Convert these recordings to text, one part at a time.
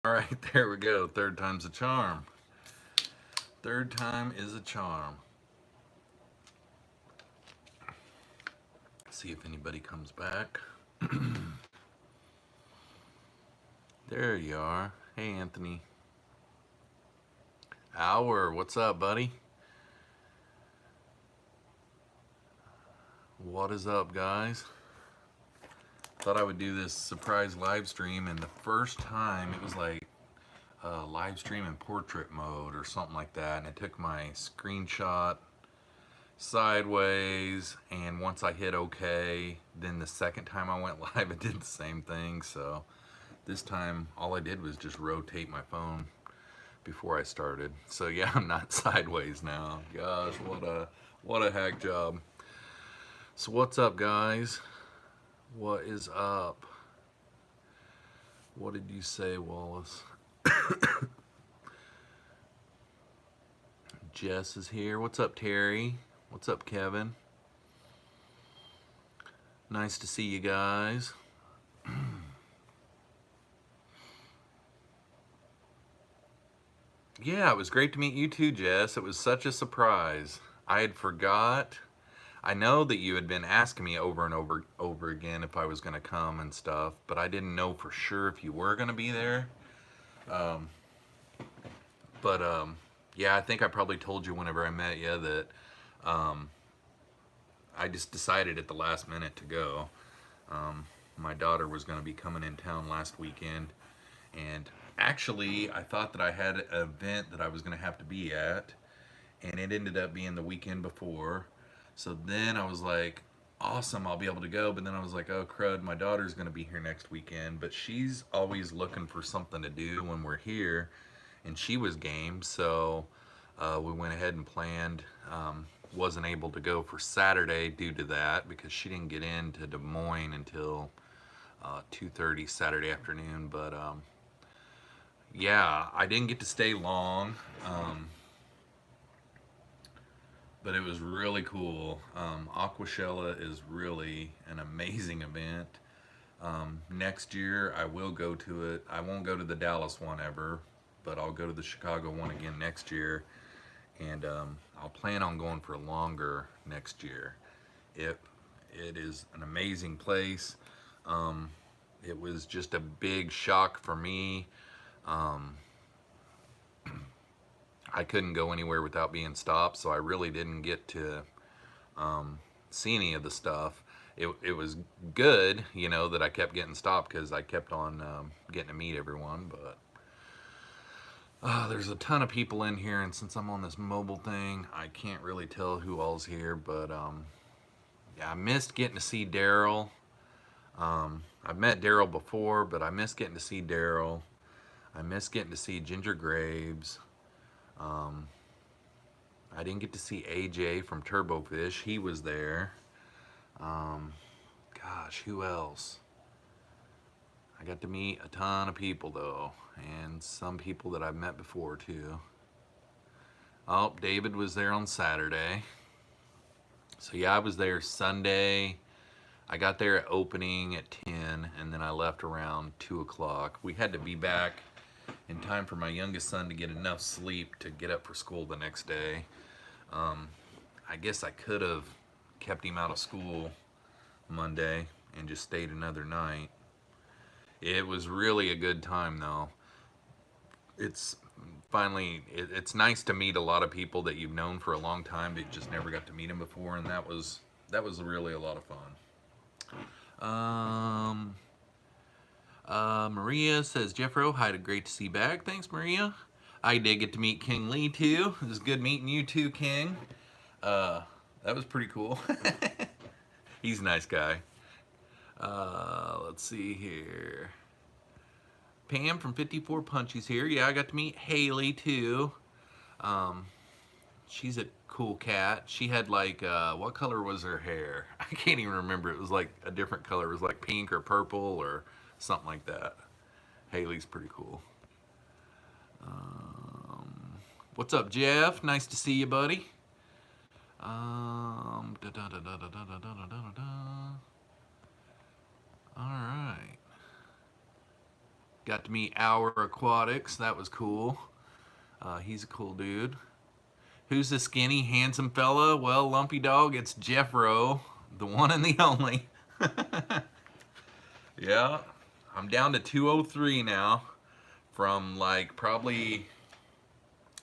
All right, there we go. Third time's a charm. Third time is a charm. See if anybody comes back. There you are. Hey, Anthony. Hour, what's up, buddy? What is up, guys? Thought I would do this surprise live stream, and the first time it was like live stream in portrait mode or something like that, and it took my screenshot sideways, and once I hit OK, then the second time I went live it did the same thing. So this time all I did was just rotate my phone before I started. So yeah, I'm not sideways now. Gosh, what a hack job. So what's up, guys? What is up? What did you say, Wallace? Jess is here. What's up, Terry? What's up, Kevin? Nice to see you guys. Yeah, it was great to meet you too, Jess. It was such a surprise. I had forgot. I know that you had been asking me over and over again if I was going to come and stuff, but I didn't know for sure if you were going to be there. But yeah, I think I probably told you whenever I met you that I just decided at the last minute to go. My daughter was going to be coming in town last weekend, and actually I thought that I had an event that I was going to have to be at, and it ended up being the weekend before. So then I was like, awesome, I'll be able to go. But then I was like, oh crud, my daughter's going to be here next weekend, but she's always looking for something to do when we're here, and she was game. So we went ahead and planned. Wasn't able to go for Saturday due to that because she didn't get into Des Moines until 2:30 Saturday afternoon. But yeah, I didn't get to stay long. But it was really cool. Aqua Shella is really an amazing event. Next year I will go to it. I won't go to the Dallas one ever, but I'll go to the Chicago one again next year, and I'll plan on going for longer next year. It is an amazing place. It was just a big shock for me. I couldn't go anywhere without being stopped, so I really didn't get to see any of the stuff. It was good, you know, that I kept getting stopped because I kept on getting to meet everyone. But there's a ton of people in here, and since I'm on this mobile thing, I can't really tell who all's here. But yeah, I missed getting to see Daryl. I've met Daryl before, but I missed getting to see Daryl. I missed getting to see Ginger Graves. I didn't get to see AJ from Turbo Fish. He was there. Gosh, who else? I got to meet a ton of people though, and some people that I've met before too. Oh, David was there on Saturday. So yeah, I was there Sunday. I got there at opening at 10, and then I left around 2 o'clock. We had to be back in time for my youngest son to get enough sleep to get up for school the next day. I guess I could have kept him out of school Monday and just stayed another night. It was really a good time though. It's finally, it's nice to meet a lot of people that you've known for a long time but just never got to meet them before, and that was really a lot of fun. Maria says, Jeffro, hi, great to see you back. Thanks, Maria. I did get to meet King Lee too. It was good meeting you too, King. That was pretty cool. He's a nice guy. Let's see here. Pam from 54 Punchies here. Yeah, I got to meet Haley too. She's a cool cat. She had like, what color was her hair? I can't even remember. It was like a different color. It was like pink or purple or something like that. Haley's pretty cool. What's up, Jeff? Nice to see you, buddy. All right. Got to meet Our Aquatics. That was cool. He's a cool dude. Who's the skinny, handsome fella? Well, Lumpy Dog, it's Jeffro, the one and the only. Yeah, I'm down to 203 now from like probably,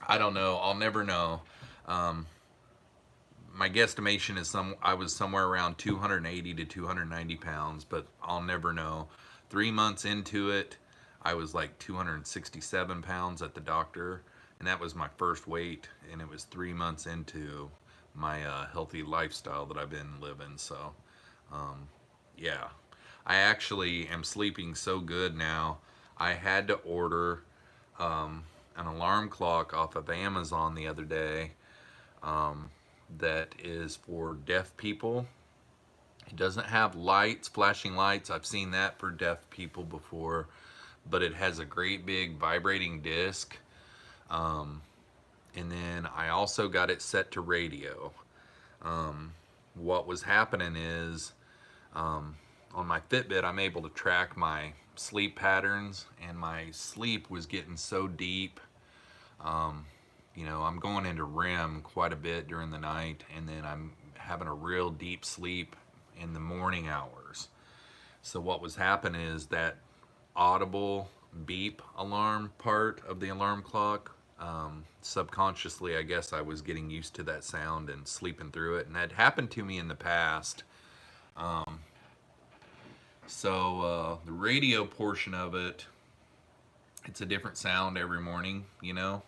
I don't know, I'll never know. My guesstimation is I was somewhere around 280 to 290 pounds, but I'll never know. 3 months into it, I was like 267 pounds at the doctor, and that was my first weight, and it was 3 months into my healthy lifestyle that I've been living. So yeah, I actually am sleeping so good now. I had to order an alarm clock off of Amazon the other day that is for deaf people. It doesn't have lights, flashing lights. I've seen that for deaf people before, but it has a great big vibrating disc. And then I also got it set to radio. What was happening is on my Fitbit, I'm able to track my sleep patterns, and my sleep was getting so deep. You know, I'm going into REM quite a bit during the night, and then I'm having a real deep sleep in the morning hours. So what was happening is that audible beep alarm part of the alarm clock, subconsciously, I guess I was getting used to that sound and sleeping through it, and that happened to me in the past. The radio portion of it, it's a different sound every morning, you know?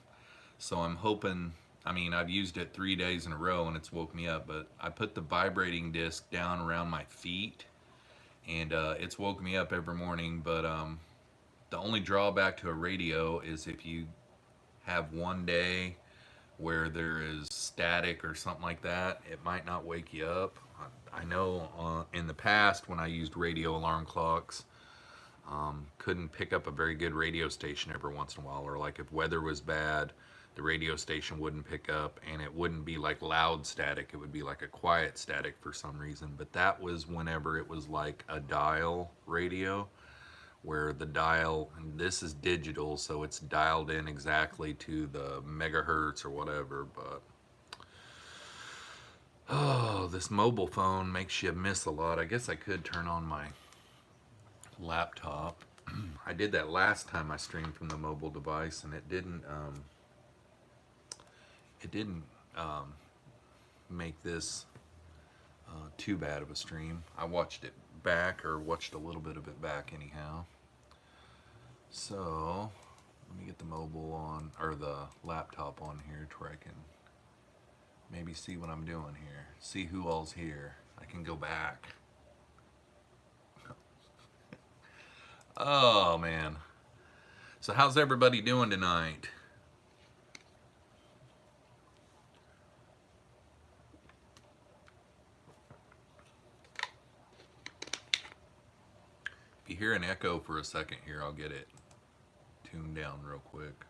So I'm hoping, I mean, I've used it 3 days in a row and it's woke me up, but I put the vibrating disc down around my feet, and it's woke me up every morning. But the only drawback to a radio is if you have one day where there is static or something like that, it might not wake you up. I know in the past when I used radio alarm clocks, couldn't pick up a very good radio station every once in a while, or like if weather was bad, the radio station wouldn't pick up, and it wouldn't be like loud static, it would be like a quiet static for some reason. But that was whenever it was like a dial radio, where the dial, and this is digital, so it's dialed in exactly to the megahertz or whatever. But oh, this mobile phone makes you miss a lot. I guess I could turn on my laptop. I did that last time I streamed from the mobile device, and it didn't make this too bad of a stream. I watched it back, or watched a little bit of it back anyhow. So let me get the mobile on, or the laptop on here, to where I can maybe see what I'm doing here, see who all's here. I can go back. Oh man, so how's everybody doing tonight? If you hear an echo for a second here, I'll get it tuned down real quick.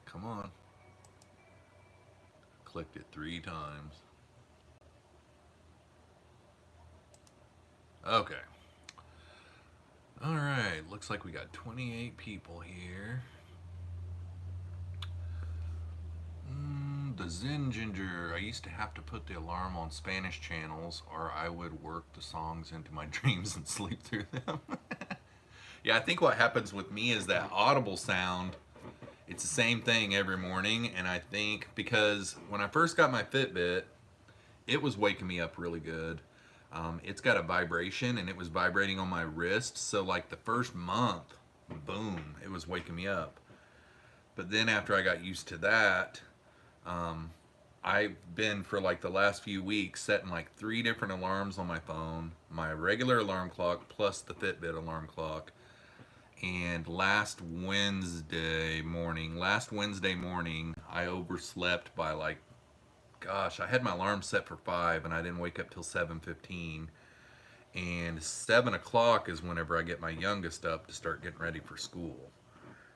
Come on. Clicked it 3 times. Okay. All right, looks like we got 28 people here. The Zen Ginger. I used to have to put the alarm on Spanish channels, or I would work the songs into my dreams and sleep through them. Yeah, I think what happens with me is that audible sound, it's the same thing every morning. And I think because when I first got my Fitbit, it was waking me up really good. It's got a vibration, and it was vibrating on my wrist. So like the first month, boom, it was waking me up. But then after I got used to that, I've been for like the last few weeks setting like 3 different alarms on my phone, my regular alarm clock plus the Fitbit alarm clock. And last Wednesday morning, I overslept by like, gosh, I had my alarm set for 5 and I didn't wake up till 7:15. And 7 o'clock is whenever I get my youngest up to start getting ready for school.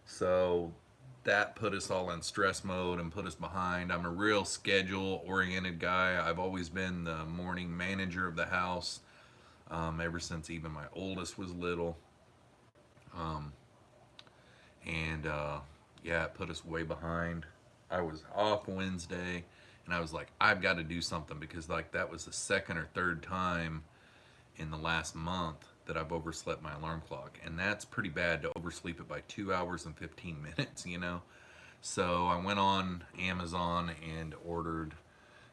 So that put us all in stress mode and put us behind. I'm a real schedule oriented guy. I've always been the morning manager of the house. ever since even my oldest was little. Um, and yeah, it put us way behind. I was off Wednesday, and I was like, I've got to do something, because like that was the second or third time in the last month that I've overslept my alarm clock, and that's pretty bad to oversleep it by 2 hours and 15 minutes, you know. So I went on Amazon and ordered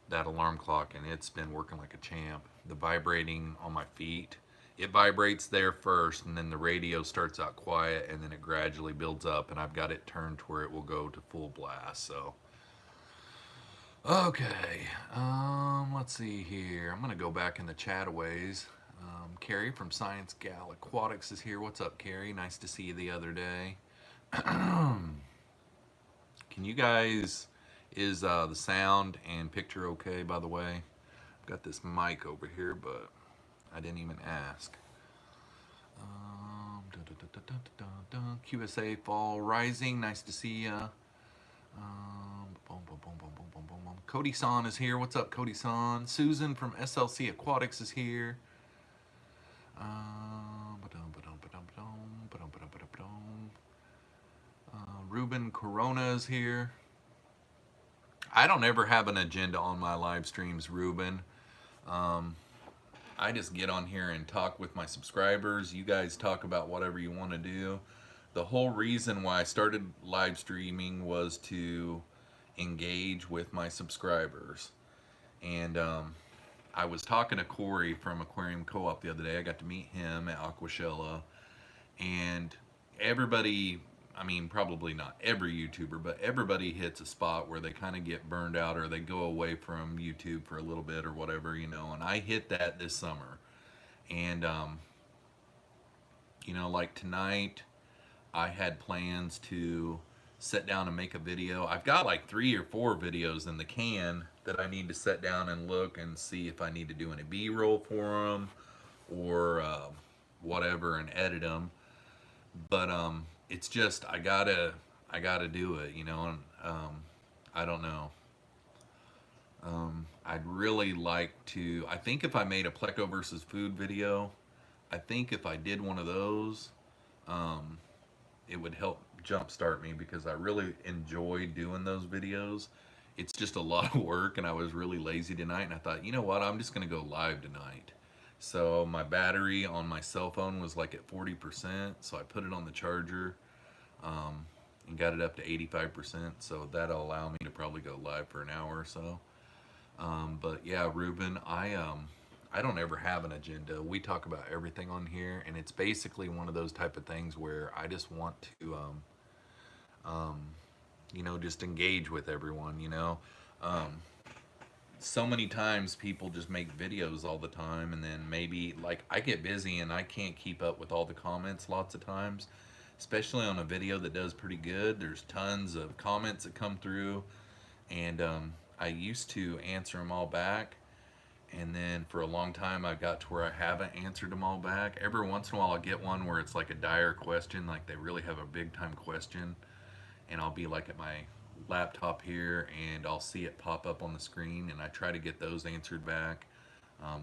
that alarm clock, and it's been working like a champ. The vibrating on my feet, it vibrates there first, and then the radio starts out quiet, and then it gradually builds up, and I've got it turned to where it will go to full blast. So okay, let's see here. I'm gonna go back in the chataways. Carrie from Science Gal Aquatics is here. What's up, Carrie? Nice to see you the other day. Can you guys, is the sound and picture okay, by the way? I've got this mic over here, but I didn't even ask. QSA Fall Rising, nice to see ya. Cody-san is here. What's up, Cody-san? Susan from SLC Aquatics is here. Ruben Corona is here. I don't ever have an agenda on my live streams, Ruben. I just get on here and talk with my subscribers. You guys talk about whatever you want to do. The whole reason why I started live streaming was to engage with my subscribers. And I was talking to Corey from Aquarium Co-op the other day. I got to meet him at Aqua Shella. And everybody, I mean, probably not every YouTuber, but everybody hits a spot where they kind of get burned out, or they go away from YouTube for a little bit or whatever, you know. And I hit that this summer. And, you know, like tonight, I had plans to sit down and make a video. I've got like 3 or 4 videos in the can that I need to sit down and look and see if I need to do any B-roll for them, or whatever, and edit them. But it's just, I gotta do it, you know. And I don't know. I'd really like to, I think if I made a Pleco versus food video, I think if I did one of those, it would help jumpstart me, because I really enjoy doing those videos. It's just a lot of work, and I was really lazy tonight, and I thought, you know what, I'm just gonna go live tonight. So my battery on my cell phone was like at 40%, so I put it on the charger, and got it up to 85%, so that'll allow me to probably go live for an hour or so. But yeah, Ruben, I don't ever have an agenda. We talk about everything on here, and it's basically one of those type of things where I just want to, you know, just engage with everyone, you know. So many times people just make videos all the time, and then maybe, like, I get busy and I can't keep up with all the comments lots of times, especially on a video that does pretty good. There's tons of comments that come through, and I used to answer them all back. And then for a long time, I got to where I haven't answered them all back. Every once in a while, I'll get one where it's like a dire question, like they really have a big time question. And I'll be like at my laptop here, and I'll see it pop up on the screen, and I try to get those answered back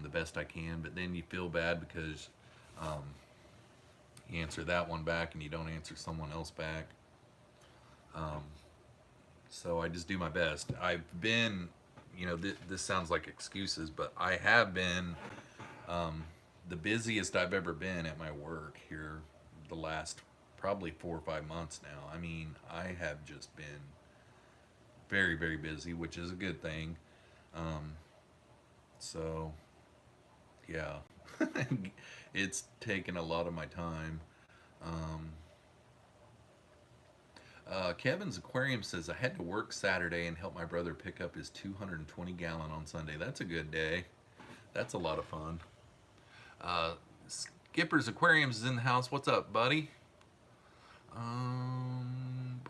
the best I can. But then you feel bad because you answer that one back and you don't answer someone else back. So I just do my best. I've been, you know, this sounds like excuses, but I have been the busiest I've ever been at my work here the last probably 4 or 5 months now. I mean, I have just been very, very busy, which is a good thing. So, yeah, it's taken a lot of my time. Kevin's Aquarium says, I had to work Saturday and help my brother pick up his 220 gallon on Sunday. That's a good day. That's a lot of fun. Skipper's Aquariums is in the house. What's up, buddy? I'm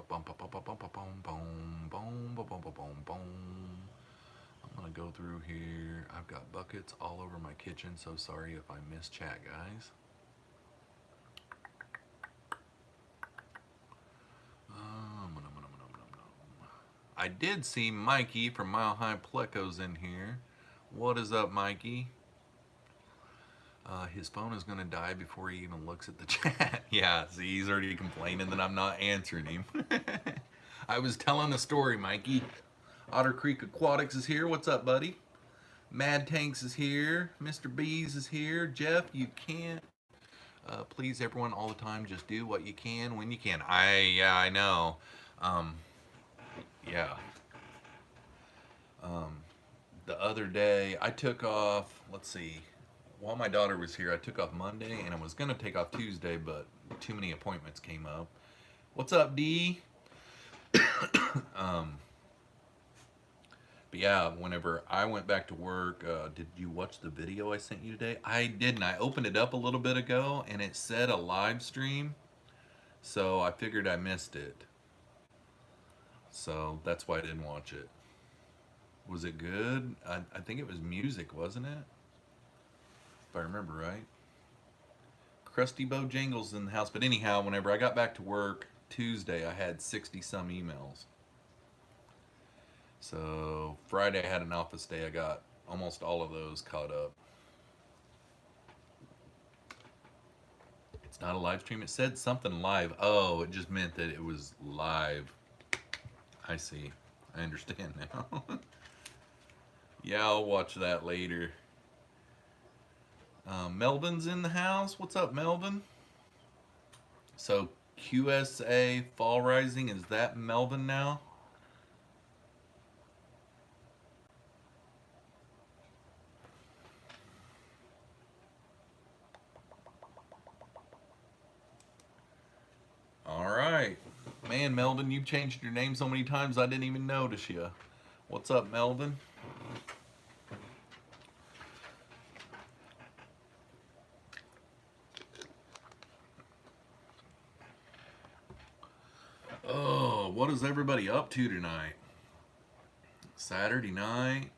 gonna go through here. I've got buckets all over my kitchen, so sorry if I miss chat, guys. I did see Mikey from Mile High Plecos in here. What is up, Mikey? His phone is going to die before he even looks at the chat. Yeah, see, he's already complaining that I'm not answering him. I was telling a story, Mikey. Otter Creek Aquatics is here. What's up, buddy? Mad Tanks is here. Mr. Bees is here. Jeff, you can't. Please, everyone, all the time, just do what you can when you can. Yeah, I know. Yeah. The other day, I took off, let's see, while my daughter was here, I took off Monday, and I was going to take off Tuesday, but too many appointments came up. What's up, D? But yeah, whenever I went back to work, did you watch the video I sent you today? I didn't. I opened it up a little bit ago, and it said a live stream, so I figured I missed it. So that's why I didn't watch it. Was it good? I think it was music, wasn't it? If I remember right. Krusty Bojangles in the house. But anyhow, whenever I got back to work Tuesday, I had 60 some emails. So Friday I had an office day. I got almost all of those caught up. It's not a live stream. It said something live. Oh, it just meant that it was live. I see. I understand now. Yeah, I'll watch that later. Melvin's in the house. What's up, Melvin? So QSA Fall Rising, is that Melvin now? All right. Man, Melvin, you've changed your name so many times I didn't even notice you. What's up, Melvin? Oh, what is everybody up to tonight? Saturday night.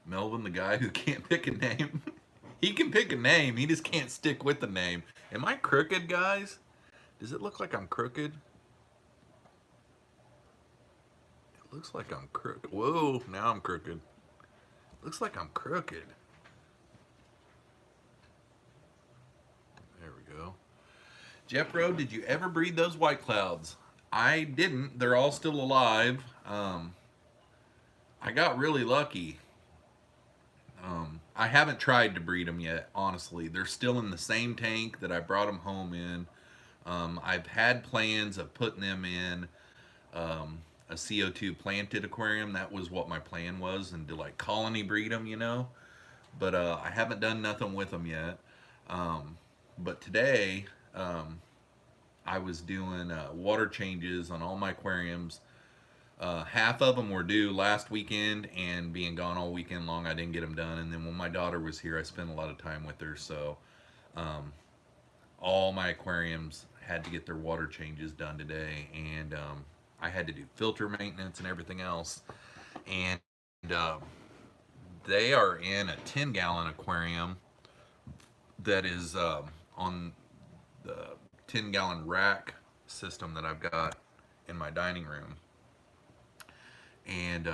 Melvin, the guy who can't pick a name. He can pick a name, he just can't stick with the name. Am I crooked, guys? Does it look like I'm crooked? It looks like I'm crooked. Whoa, now I'm crooked. Looks like I'm crooked. There we go. Jeffroz, did you ever breed those white clouds? I didn't. They're all still alive. I got really lucky. I haven't tried to breed them yet, honestly. They're still in the same tank that I brought them home in. I've had plans of putting them in a CO2 planted aquarium. That was what my plan was, and to like colony breed them, you know. But I haven't done nothing with them yet. But today, I was doing water changes on all my aquariums. Half of them were due last weekend, and being gone all weekend long, I didn't get them done. And then when my daughter was here, I spent a lot of time with her, so all my aquariums had to get their water changes done today, and I had to do filter maintenance and everything else. And they are in a 10-gallon aquarium that is on the 10-gallon rack system that I've got in my dining room. And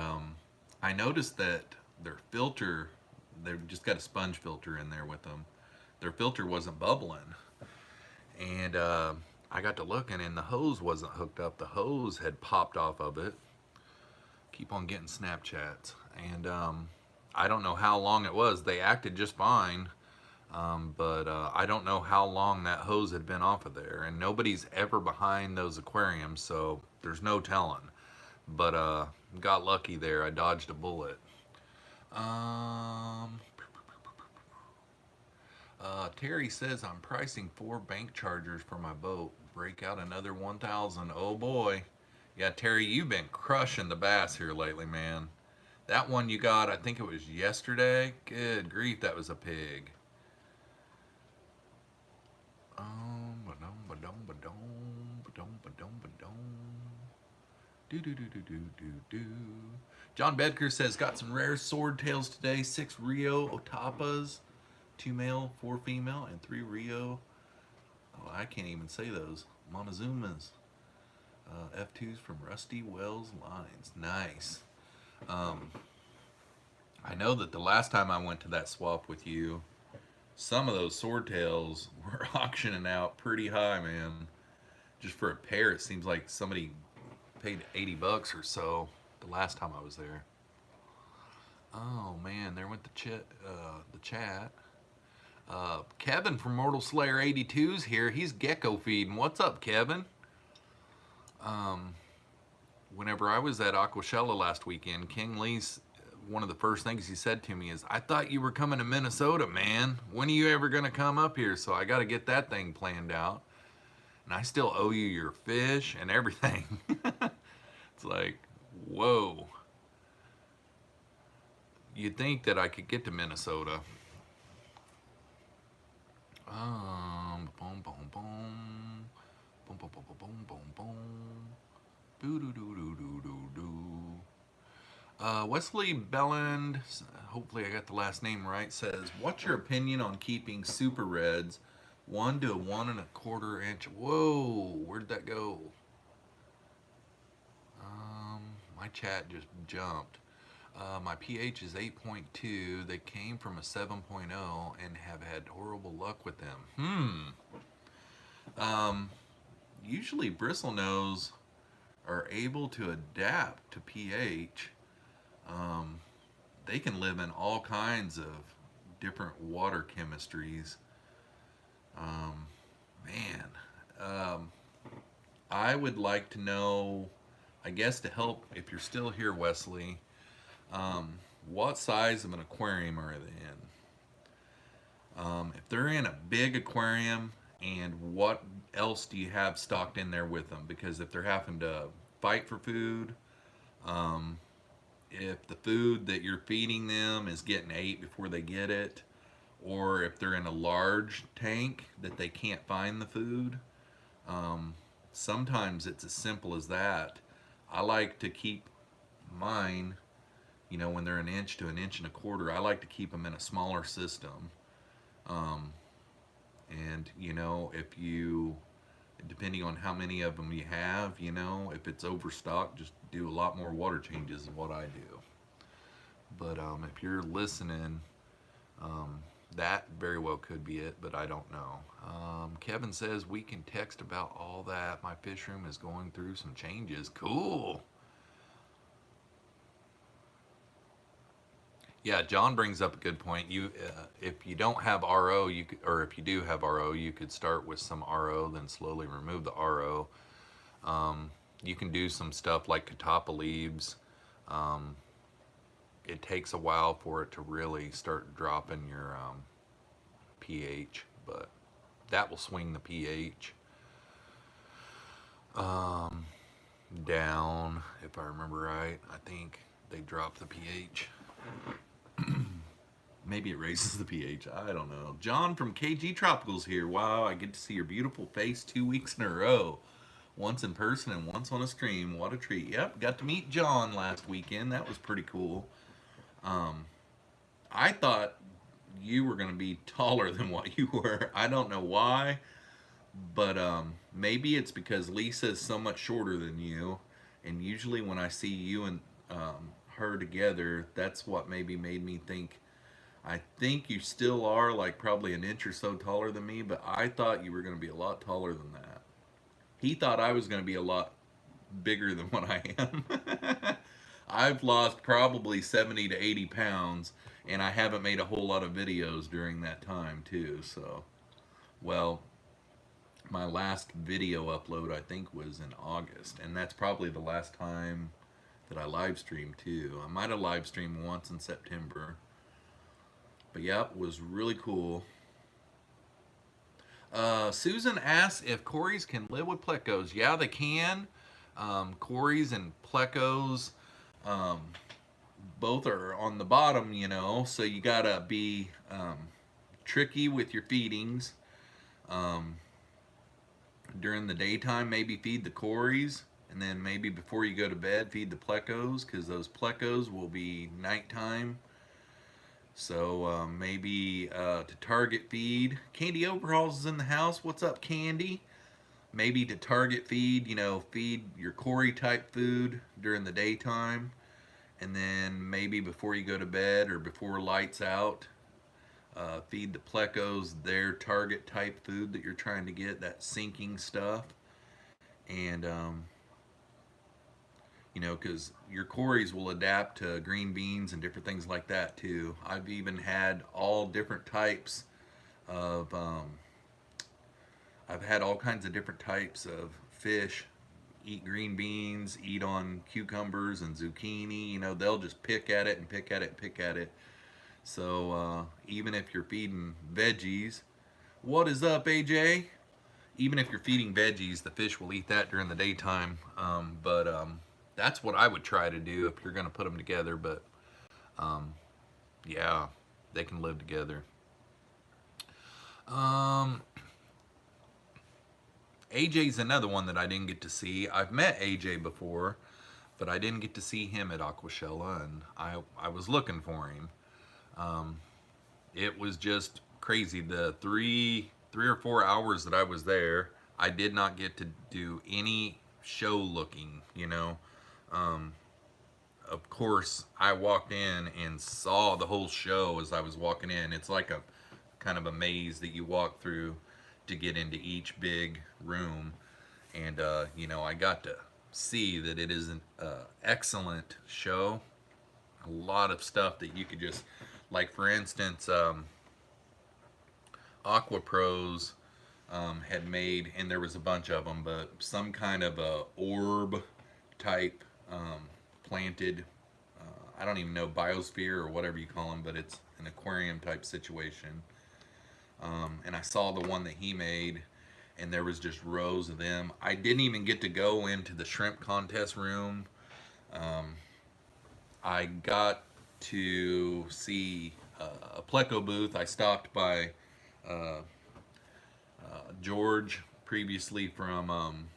I noticed that their filter, they've just got a sponge filter in there with them. Their filter wasn't bubbling. And I got to looking, and the hose wasn't hooked up. The hose had popped off of it. Keep on getting Snapchats. And I don't know how long it was. They acted just fine. But I don't know how long that hose had been off of there. And nobody's ever behind those aquariums, so there's no telling. But got lucky there. I dodged a bullet. Terry says I'm pricing 4 bank chargers for my boat. Break out another 1,000. Oh boy. Yeah, Terry, you've been crushing the bass here lately, man. That one you got, I think it was yesterday. Good grief, that was a pig. John Bedker says, got some rare swordtails today. 6 Rio Otapas, 2 male, 4 female, and 3 Rio. Oh, I can't even say those. Montezumas. F2s from Rusty Wells Lines. Nice. I know that the last time I went to that swap with you, some of those swordtails were auctioning out pretty high, man. Just for a pair, it seems like somebody paid $80 or so the last time I was there. Oh man, there went the chat. Kevin from Mortal Slayer 82's here. He's gecko feeding. What's up, Kevin? Whenever I was at Aqua Shella last weekend, King Lee's one of the first things he said to me is, "I thought you were coming to Minnesota, man. When are you ever gonna come up here?" So I got to get that thing planned out. And I still owe you your fish and everything. It's like, whoa. You'd think that I could get to Minnesota. Boom, boom, boom, boom, boom, boom, boom, boom, boom. Doo doo doo doo doo doo doo. Wesley Belland, hopefully I got the last name right, says, "What's your opinion on keeping super reds 1 to 1 1/4 inch?" Whoa, where'd that go? My chat just jumped. My pH is 8.2. They came from a 7.0 and have had horrible luck with them. Usually bristlenose are able to adapt to pH. They can live in all kinds of different water chemistries. I would like to know, I guess to help, if you're still here, Wesley, what size of an aquarium are they in? If they're in a big aquarium, and what else do you have stocked in there with them? Because if they're having to fight for food, if the food that you're feeding them is getting ate before they get it, or if they're in a large tank that they can't find the food, sometimes it's as simple as that. I like to keep mine, you know, when they're 1 inch to 1 1/4 inches, I like to keep them in a smaller system. And you know, if you, depending on how many of them you have, you know, if it's overstocked, just do a lot more water changes than what I do. But if you're listening, that very well could be it, but I don't know. Kevin says we can text about all that. My fish room is going through some changes. Cool. Yeah, John brings up a good point. You, if you don't have RO, you could, or if you do have RO, you could start with some RO, then slowly remove the RO. You can do some stuff like catappa leaves. It takes a while for it to really start dropping your pH, but that will swing the pH down, if I remember right. I think they drop the pH. Maybe it raises the pH. I don't know. John from KG Tropicals here. Wow, I get to see your beautiful face 2 weeks in a row. Once in person and once on a stream. What a treat. Yep, got to meet John last weekend. That was pretty cool. I thought you were going to be taller than what you were. I don't know why, but maybe it's because Lisa's so much shorter than you, and usually when I see you and her together, that's what maybe made me think. I think you still are like probably 1 inch or so taller than me, but I thought you were going to be a lot taller than that. He thought I was going to be a lot bigger than what I am. I've lost probably 70 to 80 pounds, and I haven't made a whole lot of videos during that time too. So, well, my last video upload I think was in August, and that's probably the last time that I live streamed too. I might have live streamed once in September, but yeah, it was really cool. Susan asks if Corys can live with plecos. Yeah, they can. Corys and plecos, both are on the bottom, you know, so you gotta be tricky with your feedings. During the daytime, maybe feed the Corys, and then maybe before you go to bed, feed the plecos, because those plecos will be nighttime. So maybe to target feed. Candy Overhauls is in the house. What's up, Candy? Maybe to target feed, you know, feed your Cory type food during the daytime, And then maybe before you go to bed or before lights out, feed the plecos their target type food that you're trying to get, that sinking stuff. And you know, because your cories will adapt to green beans and different things like that too. I've even had all different types of I've had all kinds of different types of fish eat green beans, eat on cucumbers and zucchini. You know, they'll just pick at it and pick at it and pick at it. So even if you're feeding veggies, what is up, AJ? Even if you're feeding veggies, the fish will eat that during the daytime. But that's what I would try to do if you're going to put them together. But yeah, they can live together. AJ's another one that I didn't get to see. I've met AJ before, but I didn't get to see him at Aqua Shella, and I was looking for him. It was just crazy. The three or 4 hours that I was there, I did not get to do any show looking, you know. Of course, I walked in and saw the whole show as I was walking in. It's like a kind of a maze that you walk through to get into each big room. And, you know, I got to see that it is an excellent show. A lot of stuff that you could just, like for instance, Aqua Pros had made, and there was a bunch of them, but some kind of a orb type planted, I don't even know, biosphere or whatever you call them, but it's an aquarium type situation. And I saw the one that he made, and there was just rows of them. I didn't even get to go into the shrimp contest room. I got to see a pleco booth. I stopped by George, previously from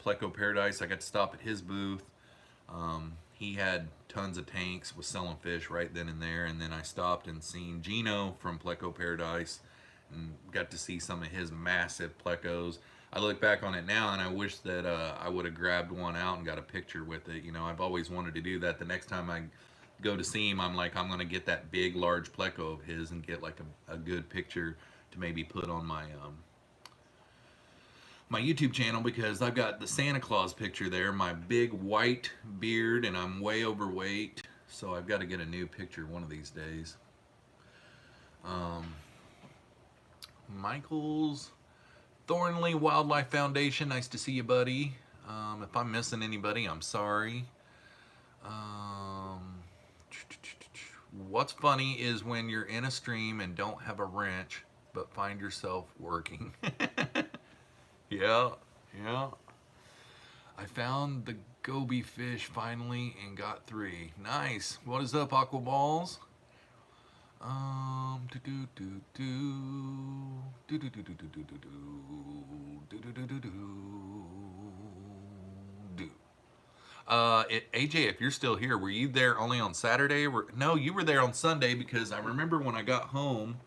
Pleco Paradise. I got to stop at his booth. He had tons of tanks, was selling fish right then and there. And then I stopped and seen Gino from Pleco Paradise and got to see some of his massive plecos. I look back on it now and I wish that I would have grabbed one out and got a picture with it. You know, I've always wanted to do that. The next time I go to see him, I'm like, I'm going to get that big, large pleco of his and get like a good picture to maybe put on my my YouTube channel, because I've got the Santa Claus picture there, my big white beard, and I'm way overweight, so I've got to get a new picture one of these days. Michael's Thornley Wildlife Foundation, nice to see you, buddy. If I'm missing anybody, I'm sorry. What's funny is when you're in a stream and don't have a wrench, but find yourself working. Yeah. I found the goby fish finally and got 3. Nice. What is up, Aqua Balls? AJ, if you're still here, were you there only on Saturday? No, you were there on Sunday, because I remember when I got home,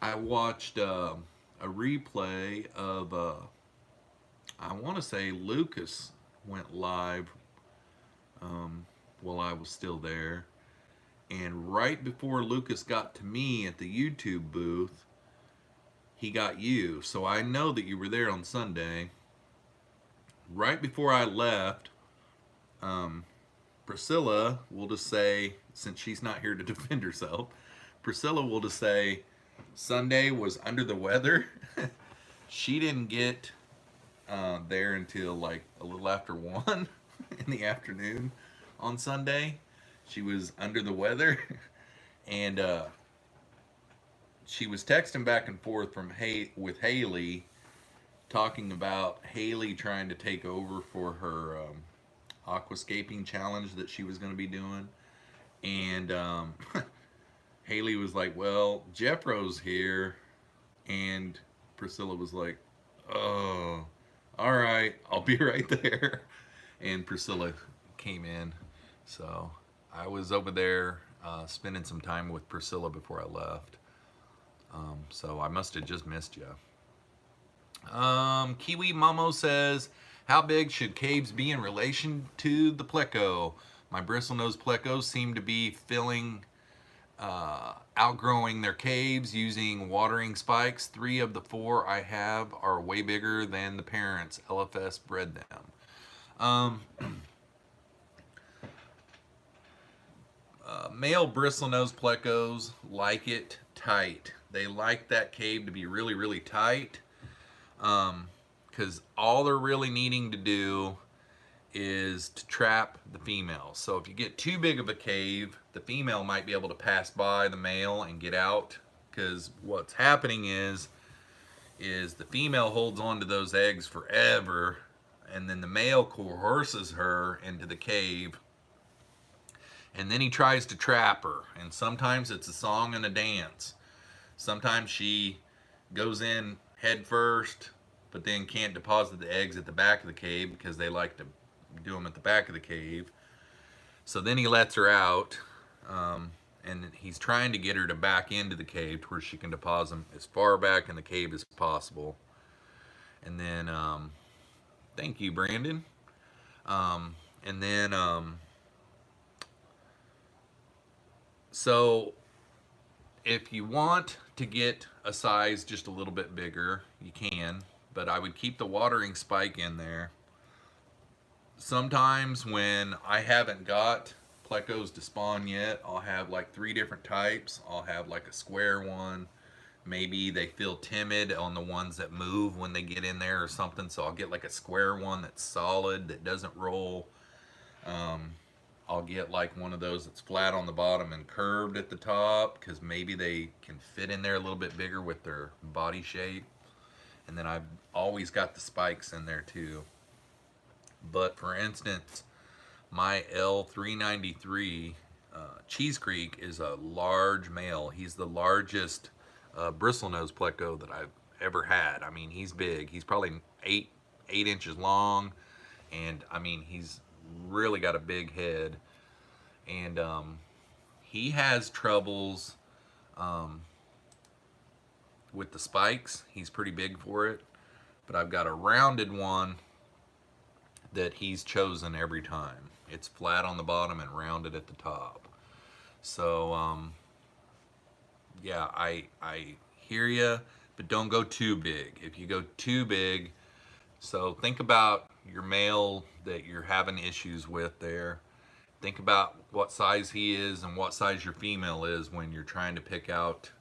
I watched a replay of I want to say Lucas went live while I was still there. And right before Lucas got to me at the YouTube booth, he got you. So I know that you were there on Sunday. Right before I left, Priscilla will just say, since she's not here to defend herself, Priscilla will just say, Sunday was under the weather. She didn't get there until like a little after 1 in the afternoon on Sunday. She was under the weather, and she was texting back and forth with Haley, talking about Haley trying to take over for her aquascaping challenge that she was going to be doing. And Haley was like, well, Jeffro's here. And Priscilla was like, oh, all right, I'll be right there. And Priscilla came in. So I was over there spending some time with Priscilla before I left. So I must have just missed you. Kiwi Momo says, how big should caves be in relation to the pleco? My bristlenose plecos seem to be outgrowing their caves using watering spikes. 3 of the 4 I have are way bigger than the parents. LFS bred them. Male bristlenose plecos like it tight. They like that cave to be really, really tight, because all they're really needing to do is to trap the female. So if you get too big of a cave, the female might be able to pass by the male and get out, because what's happening is the female holds on to those eggs forever, and then the male coerces her into the cave, and then he tries to trap her. And sometimes it's a song and a dance. Sometimes she goes in head first, but then can't deposit the eggs at the back of the cave because they like to do them at the back of the cave. So then he lets her out, and he's trying to get her to back into the cave to where she can deposit them as far back in the cave as possible. And then, thank you, Brandon. And then, so if you want to get a size just a little bit bigger, you can, but I would keep the watering spike in there. Sometimes when I haven't got plecos to spawn yet, I'll have like 3 different types. I'll have like a square one. Maybe they feel timid on the ones that move when they get in there or something, so I'll get like a square one that's solid, that doesn't roll. I'll get like one of those that's flat on the bottom and curved at the top, because maybe they can fit in there a little bit bigger with their body shape. And then I've always got the spikes in there too. But for instance, my L393 Cheese Creek is a large male. He's the largest bristlenose pleco that I've ever had. I mean, he's big. He's probably 8 inches long, and I mean, he's really got a big head. And he has troubles with the spikes. He's pretty big for it, but I've got a rounded one that he's chosen every time. It's flat on the bottom and rounded at the top. So yeah, I hear you, but don't go too big. If you go too big, so think about your male that you're having issues with there. Think about what size he is and what size your female is when you're trying to pick out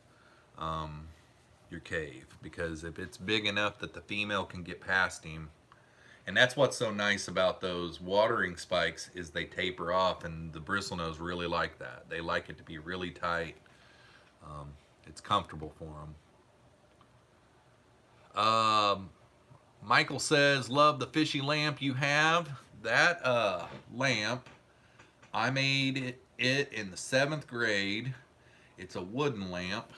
your cave, because if it's big enough that the female can get past him, and that's what's so nice about those watering spikes, is they taper off, and the bristlenose really like that. They like it to be really tight. It's comfortable for them. Michael says, love the fishy lamp you have. That lamp, I made it in the 7th grade. It's a wooden lamp.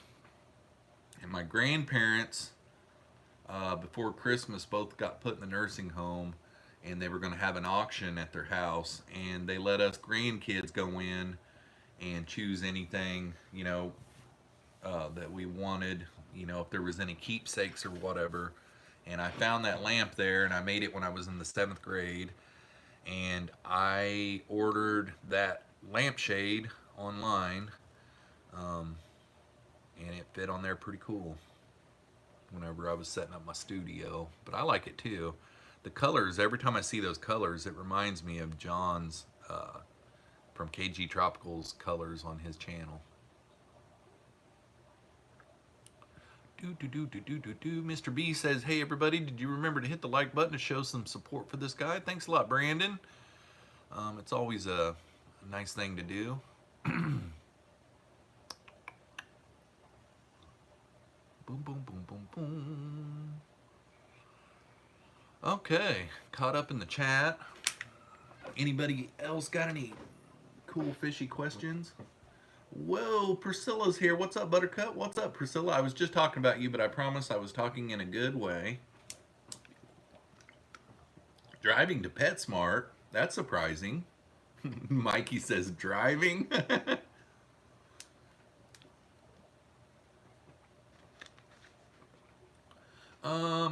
And my grandparents, before Christmas, both got put in the nursing home, and they were going to have an auction at their house, and they let us grandkids go in and choose anything, you know, that we wanted, you know, if there was any keepsakes or whatever. And I found that lamp there, and I made it when I was in the 7th grade, and I ordered that lampshade online, and it fit on there pretty cool whenever I was setting up my studio. But I like it too. The colors, every time I see those colors, it reminds me of John's from KG Tropical's colors on his channel. Mr. B says, hey everybody, did you remember to hit the like button to show some support for this guy? Thanks a lot, Brandon. It's always a nice thing to do. Boom, boom, boom, boom, boom. Okay, caught up in the chat. Anybody else got any cool fishy questions? Whoa, Priscilla's here. What's up, Buttercup? What's up, Priscilla? I was just talking about you, but I promise I was talking in a good way. Driving to PetSmart. That's surprising. Mikey says driving.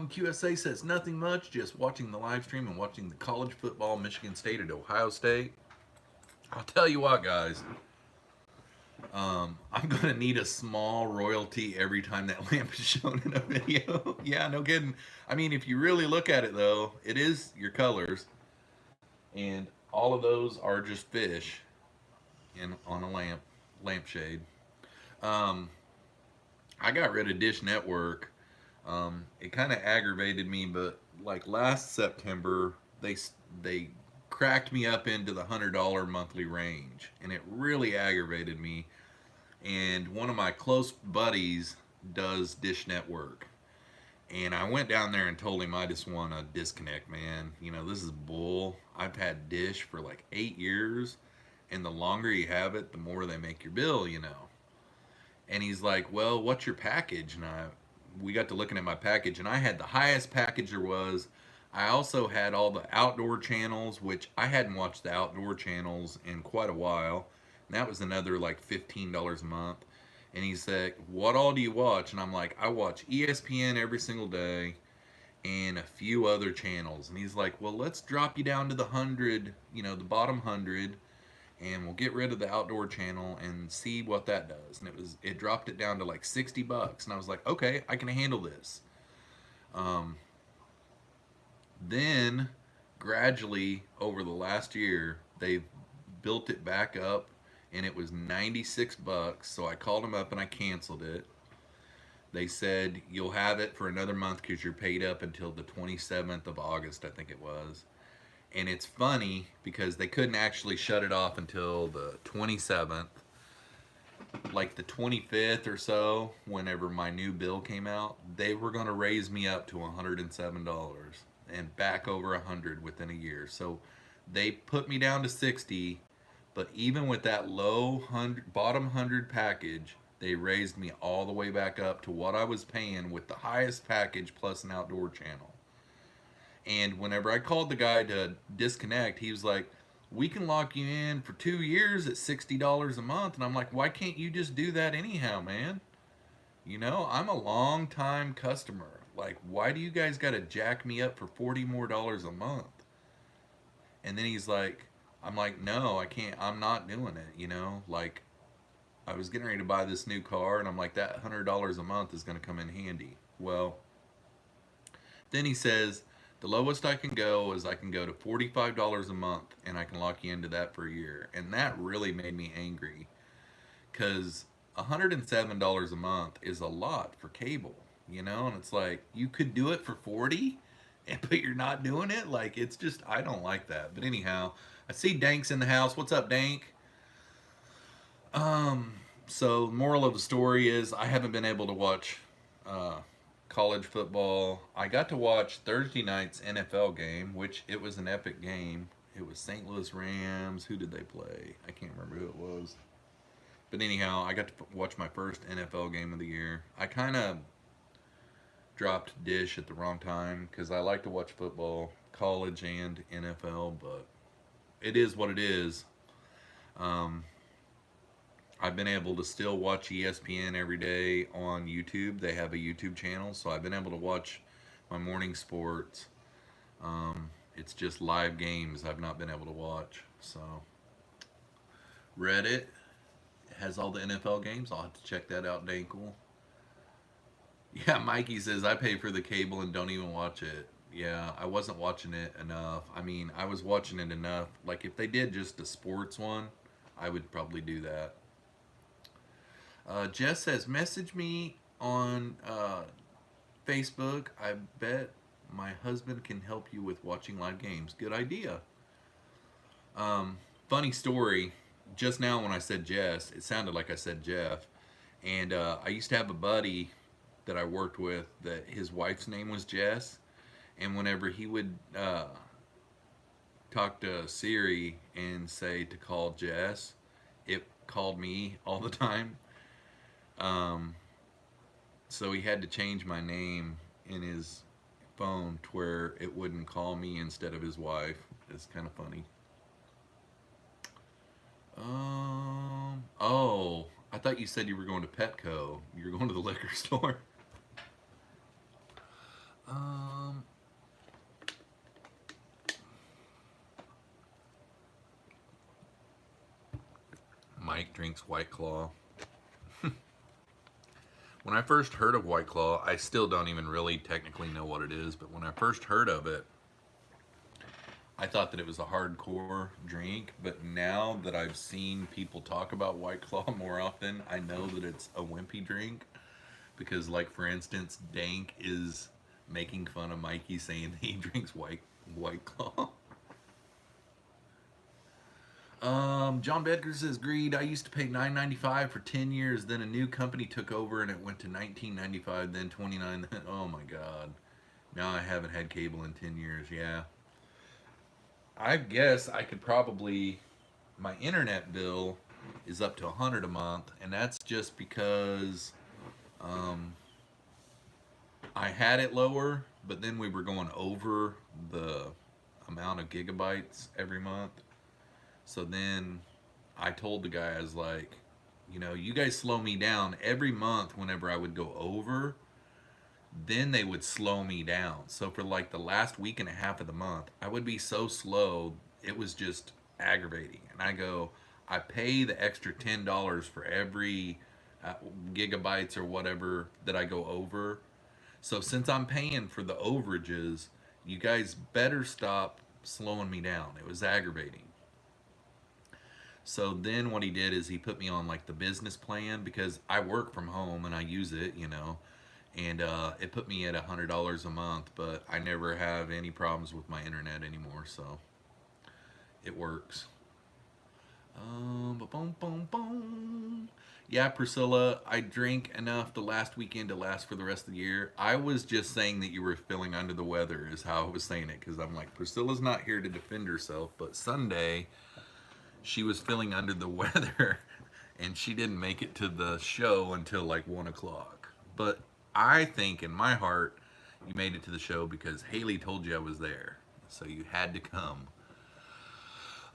QSA says nothing much, just watching the live stream and watching the college football, Michigan State at Ohio State. I'll tell you what, guys. I'm gonna need a small royalty every time that lamp is shown in a video. Yeah, no kidding. I mean, if you really look at it, though, it is your colors, and all of those are just fish in on a lampshade. Um, I got rid of Dish Network. It kind of aggravated me, but like last September, they cracked me up into the $100 monthly range, and it really aggravated me. And one of my close buddies does Dish Network, and I went down there and told him I just want to disconnect, man. You know, this is bull. I've had Dish for like 8 years, and the longer you have it, the more they make your bill, you know. And he's like, well, what's your package? And we got to looking at my package, and I had the highest package there was. I also had all the outdoor channels, which I hadn't watched the outdoor channels in quite a while. And that was another like $15 a month. And he said, what all do you watch? And I'm like, I watch ESPN every single day and a few other channels. And he's like, well, let's drop you down to the 100, you know, the bottom 100, and we'll get rid of the outdoor channel and see what that does. And it dropped it down to like $60. And I was like, okay, I can handle this. Then gradually over the last year, they've built it back up, and it was $96. So I called them up and I canceled it. They said you'll have it for another month because you're paid up until the 27th of August, I think it was. And it's funny because they couldn't actually shut it off until the 27th. Like the 25th or so, whenever my new bill came out, they were going to raise me up to $107 and back over 100 within a year. So they put me down to 60, but even with that low bottom 100 package, they raised me all the way back up to what I was paying with the highest package plus an outdoor channel. And whenever I called the guy to disconnect, he was like, we can lock you in for 2 years at $60 a month. And I'm like, why can't you just do that anyhow, man? You know, I'm a long time customer. Like, why do you guys got to jack me up for $40 more a month? And then he's like, I'm like, no, I can't. I'm not doing it. You know, like, I was getting ready to buy this new car, and I'm like, that $100 a month is going to come in handy. Well, then he says, the lowest I can go is I can go to $45 a month, and I can lock you into that for a year. And that really made me angry, because $107 a month is a lot for cable, you know? And it's like, you could do it for 40, but you're not doing it. Like, it's just, I don't like that. But anyhow, I see Dank's in the house. What's up, Dank? So moral of the story is I haven't been able to watch college football. I got to watch Thursday night's NFL game, which it was an epic game. It was St. Louis Rams. Who did they play? I can't remember who it was. But anyhow, I got to watch my first NFL game of the year. I kind of dropped Dish at the wrong time because I like to watch football, college and NFL, but it is what it is. I've been able to still watch ESPN every day on YouTube. They have a YouTube channel, so I've been able to watch my morning sports. It's just live games I've not been able to watch. So Reddit has all the NFL games. I'll have to check that out, Dankle. Yeah, Mikey says I pay for the cable and don't even watch it. Yeah, I wasn't watching it enough. I mean, I was watching it enough. Like if they did just a sports one, I would probably do that. Jess says, message me on Facebook. I bet my husband can help you with watching live games. Good idea. Funny story. Just now when I said Jess, it sounded like I said Jeff. And I used to have a buddy that I worked with that his wife's name was Jess. And whenever he would talk to Siri and say to call Jess, it called me all the time. So he had to change my name in his phone to where it wouldn't call me instead of his wife. It's kind of funny. Oh, I thought you said you were going to Petco. You're going to the liquor store. Mike drinks White Claw. When I first heard of White Claw, I still don't even really technically know what it is, but when I first heard of it, I thought that it was a hardcore drink, but now that I've seen people talk about White Claw more often, I know that it's a wimpy drink. Because, like, for instance, Dank is making fun of Mikey saying that he drinks White Claw. John Bedker says, Greed, I used to pay $9.95 for 10 years, then a new company took over and it went to $19.95, then $29, then, oh my God. Now I haven't had cable in 10 years, yeah. I guess I could probably, my internet bill is up to $100 a month, and that's just because I had it lower, but then we were going over the amount of gigabytes every month. So then I told the guy, I was like, you know, you guys slow me down every month whenever I would go over. Then they would slow me down. So for like the last week and a half of the month, I would be so slow, it was just aggravating. And I go, I pay the extra $10 for every gigabytes or whatever that I go over. So since I'm paying for the overages, you guys better stop slowing me down. It was aggravating. So then what he did is he put me on like the business plan, because I work from home and I use it, you know, and it put me at $100 a month, but I never have any problems with my internet anymore, so it works. Boom, boom, boom. Yeah, Priscilla, I drank enough the last weekend to last for the rest of the year. I was just saying that you were feeling under the weather is how I was saying it, because I'm like, Priscilla's not here to defend herself, but Sunday she was feeling under the weather and she didn't make it to the show until like 1 o'clock. But I think in my heart you made it to the show because Haley told you I was there, so you had to come.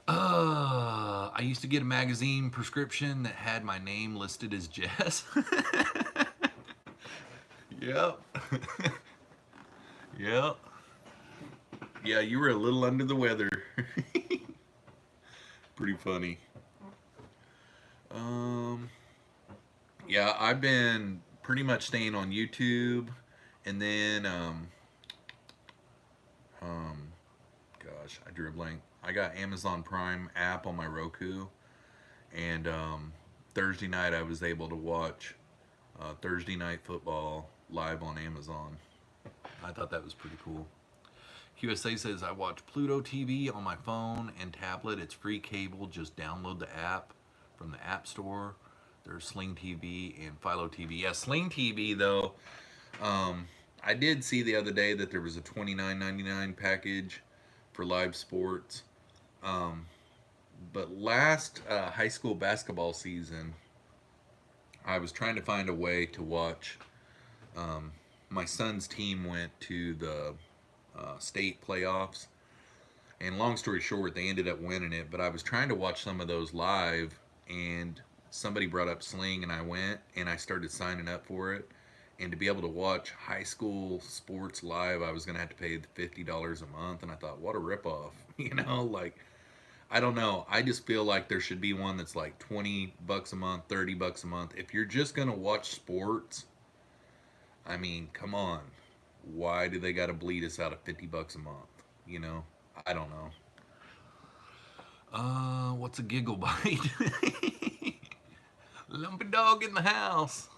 I used to get a magazine prescription that had my name listed as Jess. Yep. Yep. Yeah, you were a little under the weather. Pretty funny. Yeah, I've been pretty much staying on YouTube, and then gosh, I drew a blank. I got Amazon Prime app on my Roku, and Thursday night I was able to watch Thursday Night Football live on Amazon. I thought that was pretty cool. QSA says, I watch Pluto TV on my phone and tablet. It's free cable. Just download the app from the App Store. There's Sling TV and Philo TV. Yeah, Sling TV, though, I did see the other day that there was a $29.99 package for live sports. But last high school basketball season, I was trying to find a way to watch. My son's team went to the state playoffs, and long story short, they ended up winning it. But I was trying to watch some of those live, and somebody brought up Sling, and I went and I started signing up for it. And to be able to watch high school sports live, I was going to have to pay $50 a month. And I thought, what a ripoff. You know, like, I don't know. I just feel like there should be one that's like $20 a month, $30 a month. If you're just going to watch sports, I mean, come on. Why do they got to bleed us out of $50 a month? You know, I don't know. What's a giggle bite? Lumpy dog in the house.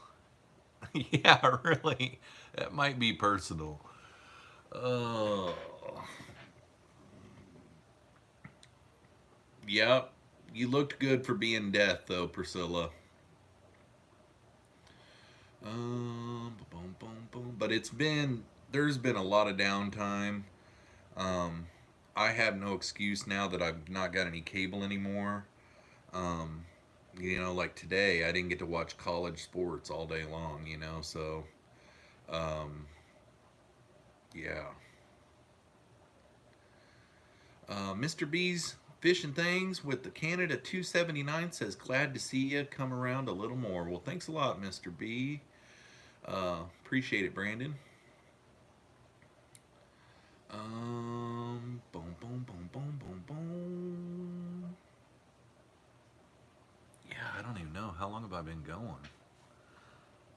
Yeah, really. That might be personal. Oh. Yep. You looked good for being deaf, though, Priscilla. Boom, boom, boom. But there's been a lot of downtime. I have no excuse now that I've not got any cable anymore. You know, like today, I didn't get to watch college sports all day long, you know, so, yeah. Mr. B's Fish and Things with the Canada 279 says, glad to see you. Come around a little more. Well, thanks a lot, Mr. B. Appreciate it, Brandon. Boom, boom, boom, boom, boom, boom. Yeah, I how long have I been going?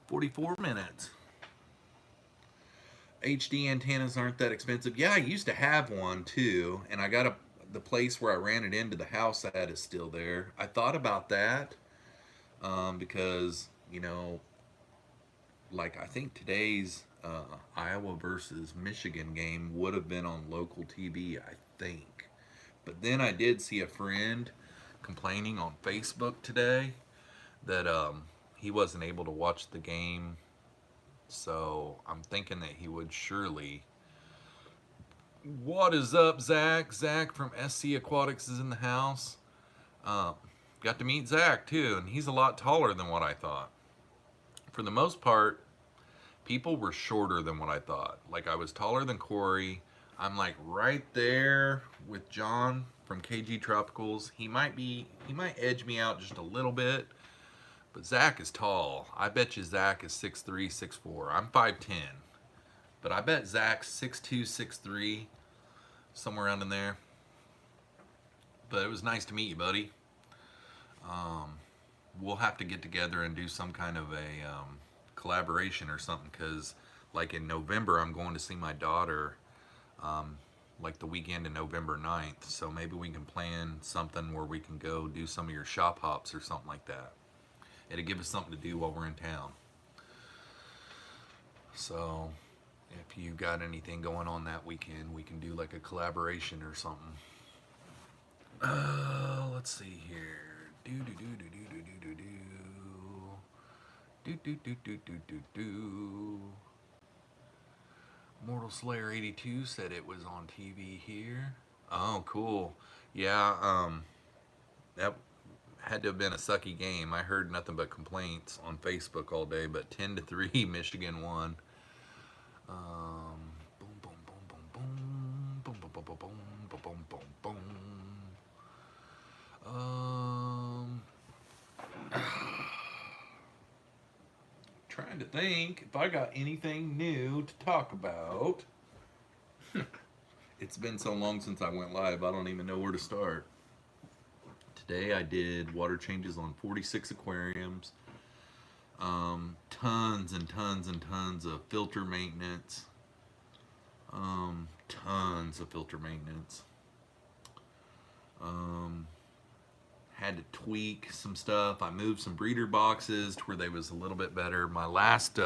44 minutes. HD antennas aren't that expensive. Yeah, I used to have one too, and I got the place where I ran it into the house at is still there. I thought about that because, you know, like I think today's Iowa versus Michigan game would have been on local TV, I think. But then I did see a friend complaining on Facebook today that he wasn't able to watch the game. So I'm thinking that he would surely. What is up, Zach? Zach from SC Aquatics is in the house. Got to meet Zach too, and he's a lot taller than what I thought. For the most part, people were shorter than what I thought. Like, I was taller than Corey. I'm like right there with John from KG Tropicals. He might edge me out just a little bit, but Zach is tall. I bet you Zach is 6'3", 6'4". I'm 5'10", but I bet Zach's 6'2", 6'3", somewhere around in there. But it was nice to meet you, buddy. We'll have to get together and do some kind of a collaboration or something, because like in November I'm going to see my daughter like the weekend in November 9th, so maybe we can plan something where we can go do some of your shop hops or something like that. It'll give us something to do while we're in town. So if you got anything going on that weekend, we can do like a collaboration or something. Let's see here. Mortal Slayer 82 said it was on TV here. Oh, cool. Yeah, that had to have been a sucky game. I heard nothing but complaints on Facebook all day, but 10-3, Michigan won. Boom, boom, boom, boom, boom, boom, boom, boom, boom, boom, boom, boom, boom. Trying to think if I got anything new to talk about. It's been so long since I went live, I don't even know where to start. Today I did water changes on 46 aquariums. Tons and tons and tons of filter maintenance. Tons of filter maintenance. Had to tweak some stuff. I moved some breeder boxes to where they was a little bit better. My last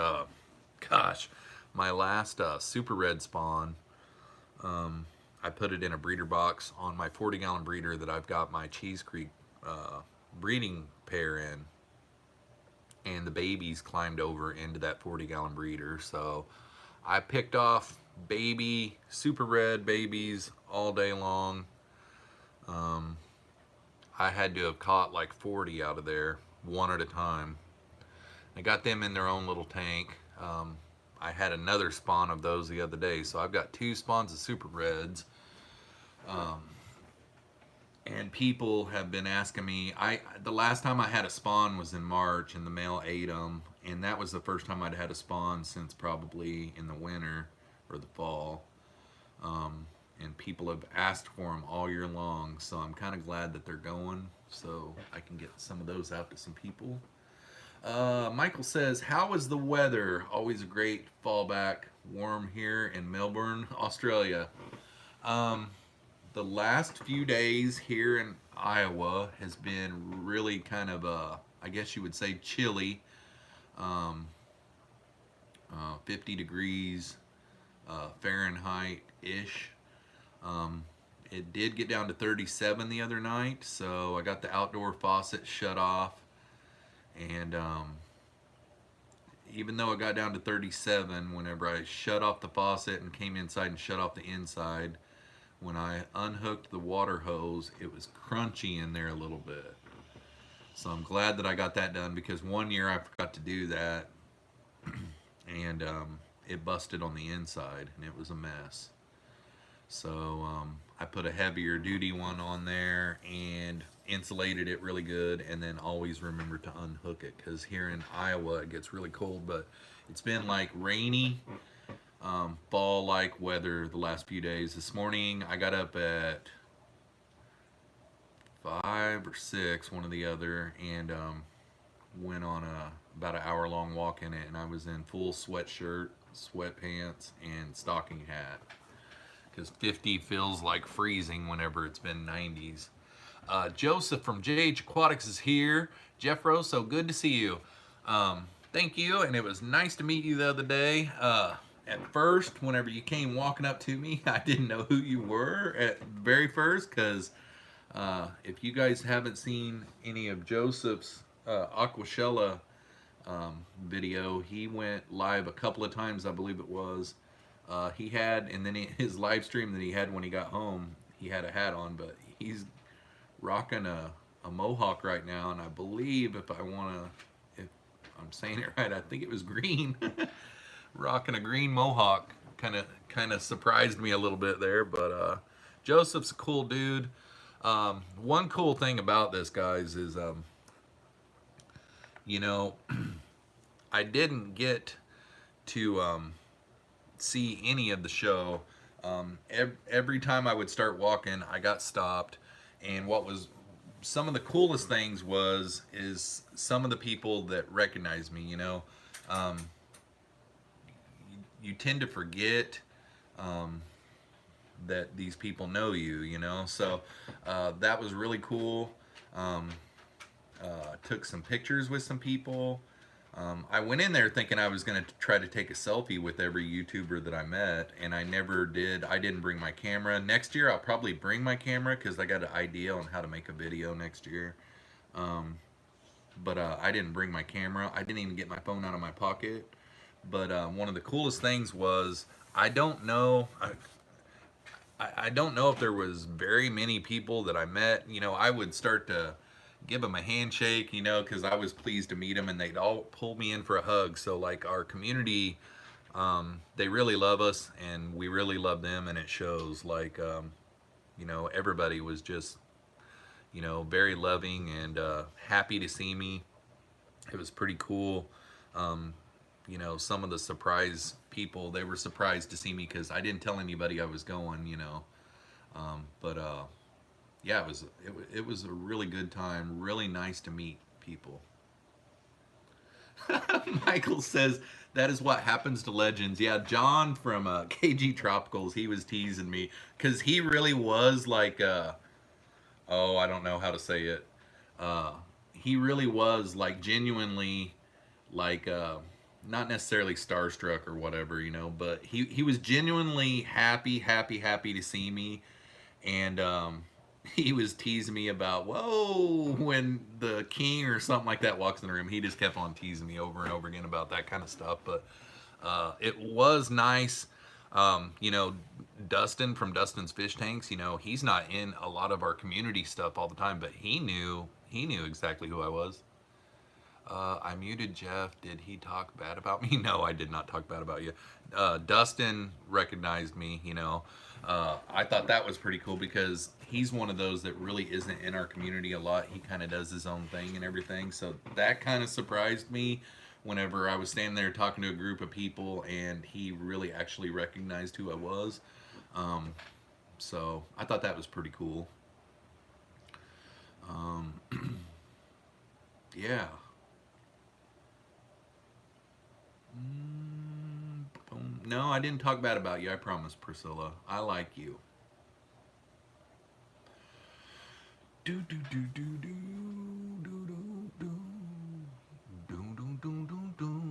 super red spawn, I put it in a breeder box on my 40-gallon breeder that I've got my Cheese Creek breeding pair in, and the babies climbed over into that 40-gallon breeder. So I picked off baby super red babies all day long. I had to have caught like 40 out of there, one at a time. I got them in their own little tank. I had another spawn of those the other day, so I've got 2 spawns of super reds. And people have been asking me, the last time I had a spawn was in March, and the male ate them, and that was the first time I'd had a spawn since probably in the winter or the fall. And people have asked for them all year long, so I'm kind of glad that they're going, so I can get some of those out to some people. Michael says, how is the weather? Always a great fallback. Warm here in Melbourne, Australia. The last few days here in Iowa has been really kind of, I guess you would say, chilly. 50 degrees Fahrenheit-ish. It did get down to 37 the other night, so I got the outdoor faucet shut off, and even though it got down to 37, whenever I shut off the faucet and came inside and shut off the inside, when I unhooked the water hose, it was crunchy in there a little bit. So I'm glad that I got that done, because one year I forgot to do that, and it busted on the inside, and it was a mess. So I put a heavier duty one on there and insulated it really good, and then always remember to unhook it, because here in Iowa it gets really cold, but it's been like rainy, fall-like weather the last few days. This morning I got up at 5 or 6, one or the other, and went on about an hour-long walk in it, and I was in full sweatshirt, sweatpants, and stocking hat. Because 50 feels like freezing whenever it's been 90s. Joseph from JH Aquatics is here. Jeffroz, so good to see you. Thank you, and it was nice to meet you the other day. At first, whenever you came walking up to me, I didn't know who you were at very first, because if you guys haven't seen any of Joseph's Aqua Shella video, he went live a couple of times, I believe it was. He had, and then his live stream that he had when he got home, he had a hat on, but he's rocking a mohawk right now, and I believe, if I'm saying it right, I think it was green. Rocking a green mohawk kind of surprised me a little bit there, but Joseph's a cool dude. One cool thing about this, guys, is you know, I didn't get to see any of the show. Every time I would start walking, I got stopped, and what was some of the coolest things is some of the people that recognized me. You know, you tend to forget that these people know you, you know, so that was really cool. Took some pictures with some people. I went in there thinking I was going to try to take a selfie with every YouTuber that I met, and I never did. I didn't bring my camera. Next year I'll probably bring my camera, because I got an idea on how to make a video next year. But I didn't bring my camera. I didn't even get my phone out of my pocket. But one of the coolest things was, I don't know if there was very many people that I met. You know, I would start to give them a handshake, you know, because I was pleased to meet them, and they'd all pull me in for a hug. So, like, our community, they really love us, and we really love them, and it shows. Like, you know, everybody was just, you know, very loving and happy to see me. It was pretty cool. You know, some of the surprise people, they were surprised to see me, because I didn't tell anybody I was going, you know. Yeah, it was a really good time. Really nice to meet people. Michael says that is what happens to legends. Yeah, John from KG Tropicals, he was teasing me, because he really was like, oh, I don't know how to say it. He really was like genuinely like, not necessarily starstruck or whatever, you know, but he was genuinely happy to see me. And he was teasing me about, whoa, when the king or something like that walks in the room. He just kept on teasing me over and over again about that kind of stuff. But it was nice. You know, Dustin from Dustin's Fish Tanks, you know, he's not in a lot of our community stuff all the time, but he knew exactly who I was. I muted Jeff. Did he talk bad about me? No, I did not talk bad about you. Dustin recognized me, you know. I thought that was pretty cool, because he's one of those that really isn't in our community a lot. He kind of does his own thing and everything. So that kind of surprised me whenever I was standing there talking to a group of people, and he really actually recognized who I was. So I thought that was pretty cool. Yeah. No, I didn't talk bad about you. I promise, Priscilla. I like you. Do do do do do do do do do do do do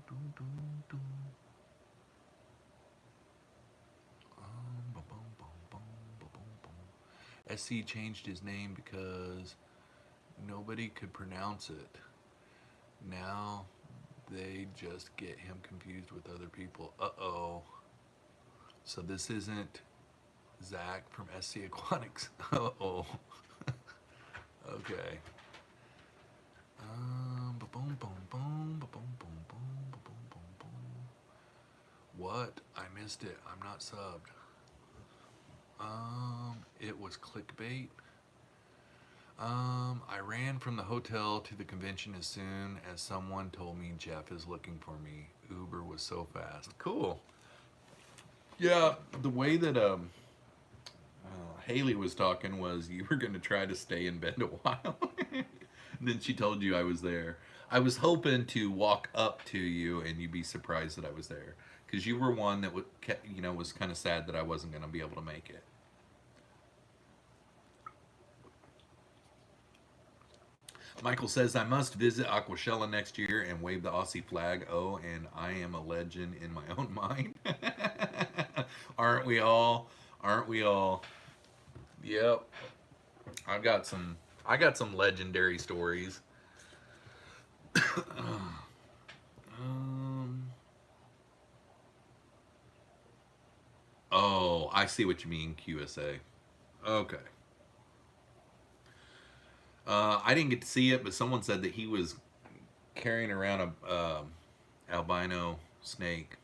do do do. SC changed his name because nobody could pronounce it. Now they just get him confused with other people. Uh-oh. So this isn't Zach from SC Aquatics. Uh-oh. Okay. Boom, boom, boom, boom, boom, boom, boom, boom, boom. What? I missed it. I'm not subbed. It was clickbait. I ran from the hotel to the convention as soon as someone told me Jeff is looking for me. Uber was so fast. Cool. Yeah, the way that Haley was talking was you were going to try to stay in bed a while. Then she told you I was there. I was hoping to walk up to you and you'd be surprised that I was there, because you were one that would, was kind of sad that I wasn't going to be able to make it. Michael says, I must visit Aqua Shella next year and wave the Aussie flag. Oh, and I am a legend in my own mind. Aren't we all? Aren't we all? Yep. I got some legendary stories. Oh, I see what you mean, QSA. Okay. I didn't get to see it, but someone said that he was carrying around a albino snake.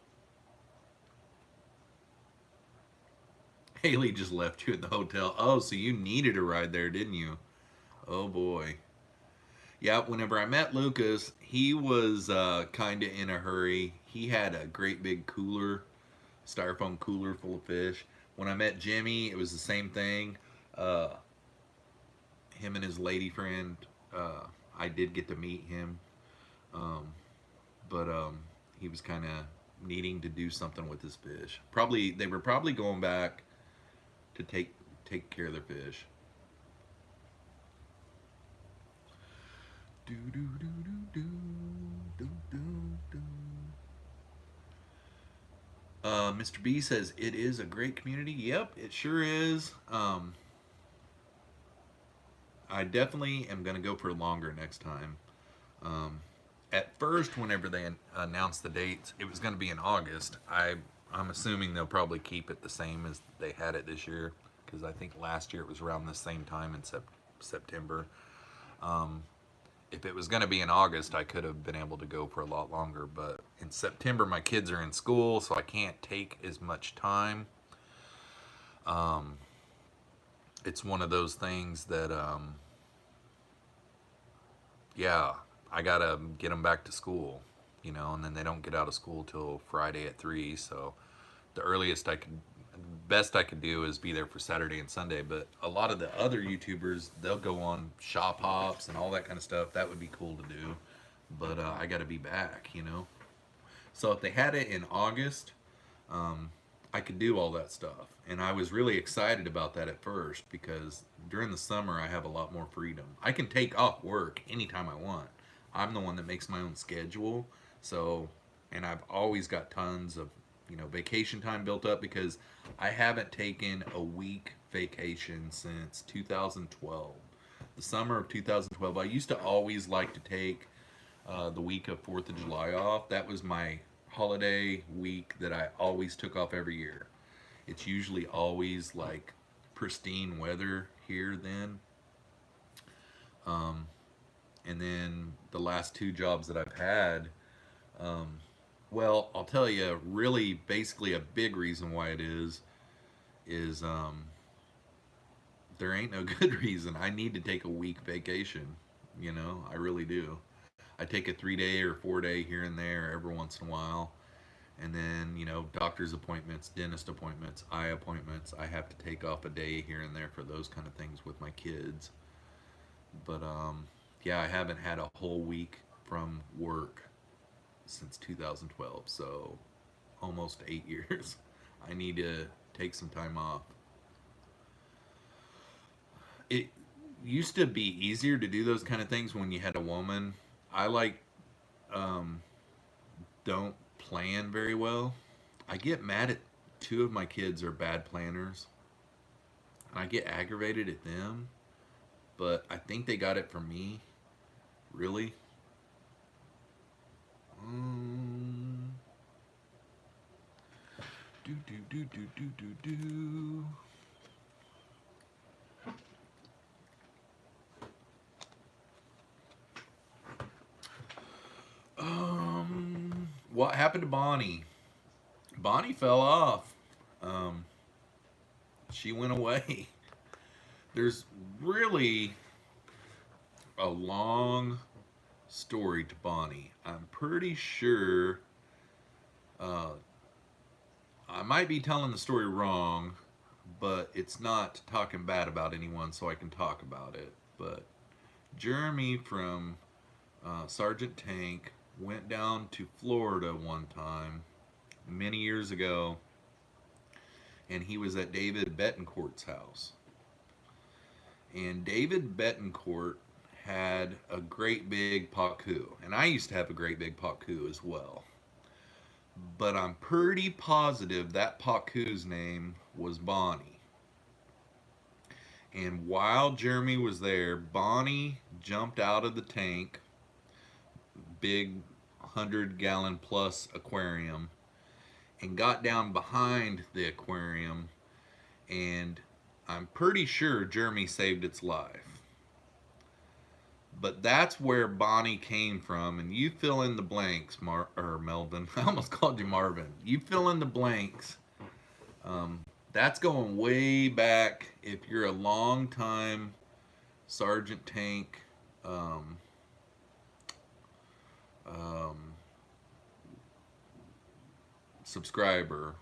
Haley just left you at the hotel. Oh, so you needed a ride there, didn't you? Oh boy. Yeah, whenever I met Lucas, he was kind of in a hurry. He had a great big cooler, styrofoam cooler full of fish. When I met Jimmy, it was the same thing. Him and his lady friend, I did get to meet him, but he was kind of needing to do something with his fish. They were probably going back to take care of their fish. Mr. B says it is a great community. Yep, it sure is. I definitely am going to go for longer next time. At first, whenever they announced the dates, it was going to be in August. I'm assuming they'll probably keep it the same as they had it this year, because I think last year it was around the same time in September. If it was going to be in August, I could have been able to go for a lot longer, but in September my kids are in school, so I can't take as much time. It's one of those things that, yeah, I gotta get them back to school, and then they don't get out of school till Friday at 3, so the best I could do is be there for Saturday and Sunday. But a lot of the other YouTubers, they'll go on shop hops and all that kind of stuff. That would be cool to do, but I gotta be back, So if they had it in August, I could do all that stuff. And I was really excited about that at first, because during the summer I have a lot more freedom. I can take off work anytime I want. I'm the one that makes my own schedule. So, and I've always got tons of, vacation time built up, because I haven't taken a week vacation since 2012. The summer of 2012, I used to always like to take the week of 4th of July off. That was my holiday week that I always took off every year. It's usually always like pristine weather here then. And then the last 2 jobs that I've had, well, I'll tell you, really basically a big reason why it is there ain't no good reason. I need to take a week vacation, I really do. I take a 3-day or 4-day here and there every once in a while. And then, doctor's appointments, dentist appointments, eye appointments. I have to take off a day here and there for those kind of things with my kids. But, yeah, I haven't had a whole week from work since 2012. So, almost 8 years. I need to take some time off. It used to be easier to do those kind of things when you had a woman. I don't plan very well. I get mad at 2 of my kids are bad planners, and I get aggravated at them, but I think they got it from me. Really. What happened to Bonnie? Bonnie fell off. She went away. There's really a long story to Bonnie. I'm pretty sure I might be telling the story wrong, but it's not talking bad about anyone, so I can talk about it. But Jeremy from Sergeant Tank went down to Florida one time many years ago, and he was at David Betancourt's house. And David Betancourt had a great big pacu, and I used to have a great big pacu as well. But I'm pretty positive that pacu's name was Bonnie. And while Jeremy was there, Bonnie jumped out of the tank, big 100-gallon plus aquarium, and got down behind the aquarium, and I'm pretty sure Jeremy saved its life. But that's where Bonnie came from, and you fill in the blanks, Melvin. I almost called you Marvin. You fill in the blanks. That's going way back. If you're a long time Sergeant Tank subscriber,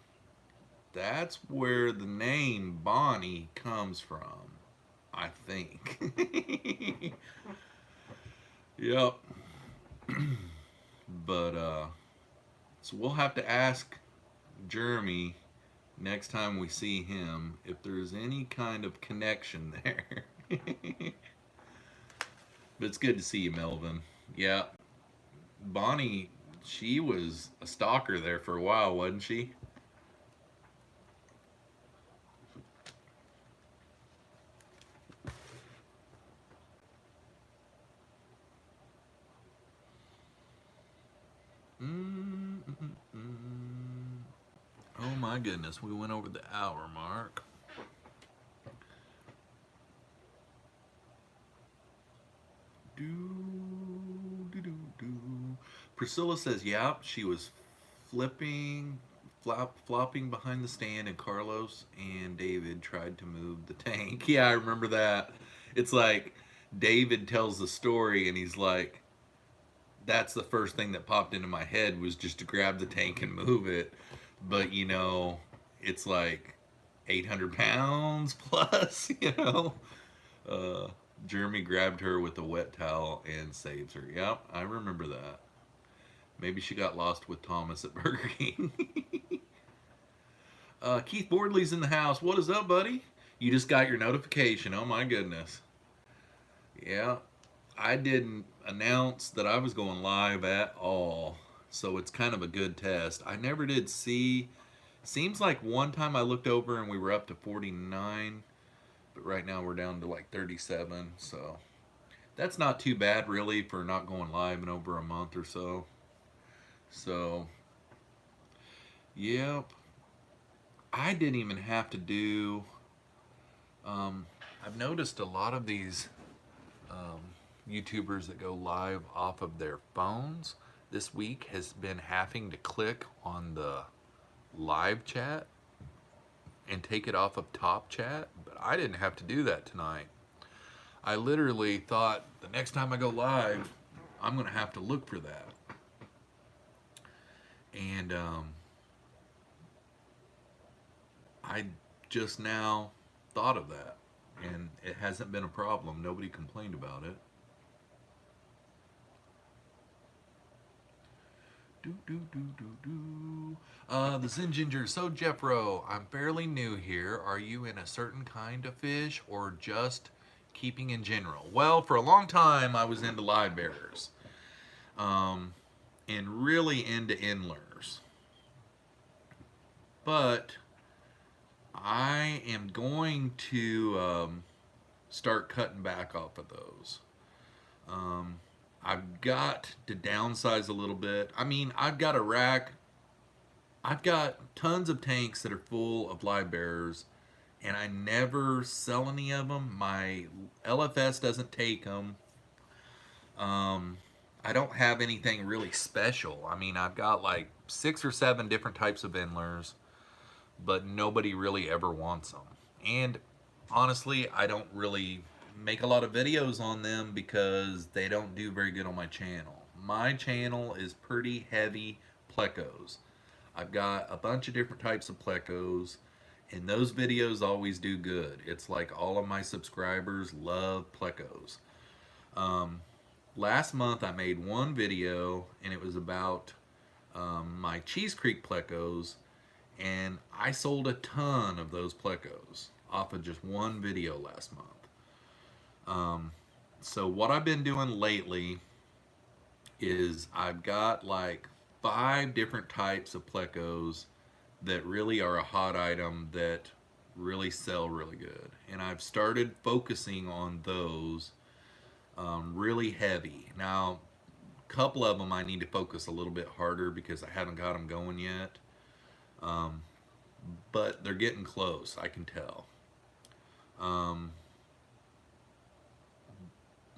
that's where the name Bonnie comes from, I think. Yep. But so we'll have to ask Jeremy next time we see him if there's any kind of connection there. But it's good to see you, Melvin. Yeah, Bonnie, she was a stalker there for a while, wasn't she? Oh my goodness, we went over the hour mark. Priscilla says, yeah, she was flopping behind the stand, and Carlos and David tried to move the tank. Yeah, I remember that. It's like David tells the story, and he's like, that's the first thing that popped into my head was just to grab the tank and move it. But, you know, it's like 800 pounds plus, you know. Jeremy grabbed her with a wet towel and saves her. Yep, I remember that. Maybe she got lost with Thomas at Burger King. Keith Bordley's in the house. What is up, buddy? You just got your notification. Oh my goodness. Yeah, I didn't announce that I was going live at all, so it's kind of a good test. I never did see. Seems like one time I looked over and we were up to 49, but right now we're down to like 37, so that's not too bad really for not going live in over a month or so. So, yep. I didn't even have to do. I've noticed a lot of these YouTubers that go live off of their phones this week has been having to click on the live chat and take it off of top chat, but I didn't have to do that tonight. I literally thought the next time I go live, I'm going to have to look for that. And I just now thought of that, and it hasn't been a problem. Nobody complained about it. The Zen Ginger. So Jeffro, I'm fairly new here. Are you in a certain kind of fish or just keeping in general? Well, for a long time I was into live bearers, and really into endlers. But I am going to start cutting back off of those. I've got to downsize a little bit. I mean, I've got a rack. I've got tons of tanks that are full of live bearers, and I never sell any of them. My LFS doesn't take them. I don't have anything really special. I mean, I've got like 6 or 7 different types of endlers, but nobody really ever wants them. And honestly, I don't really make a lot of videos on them because they don't do very good on my channel. My channel is pretty heavy plecos. I've got a bunch of different types of plecos, and those videos always do good. It's like all of my subscribers love plecos. Last month I made one video, and it was about my Cheese Creek plecos, and I sold a ton of those plecos off of just one video last month. So what I've been doing lately is I've got like 5 different types of plecos that really are a hot item that really sell really good, and I've started focusing on those really heavy. Now, a couple of them I need to focus a little bit harder because I haven't got them going yet, but they're getting close, I can tell.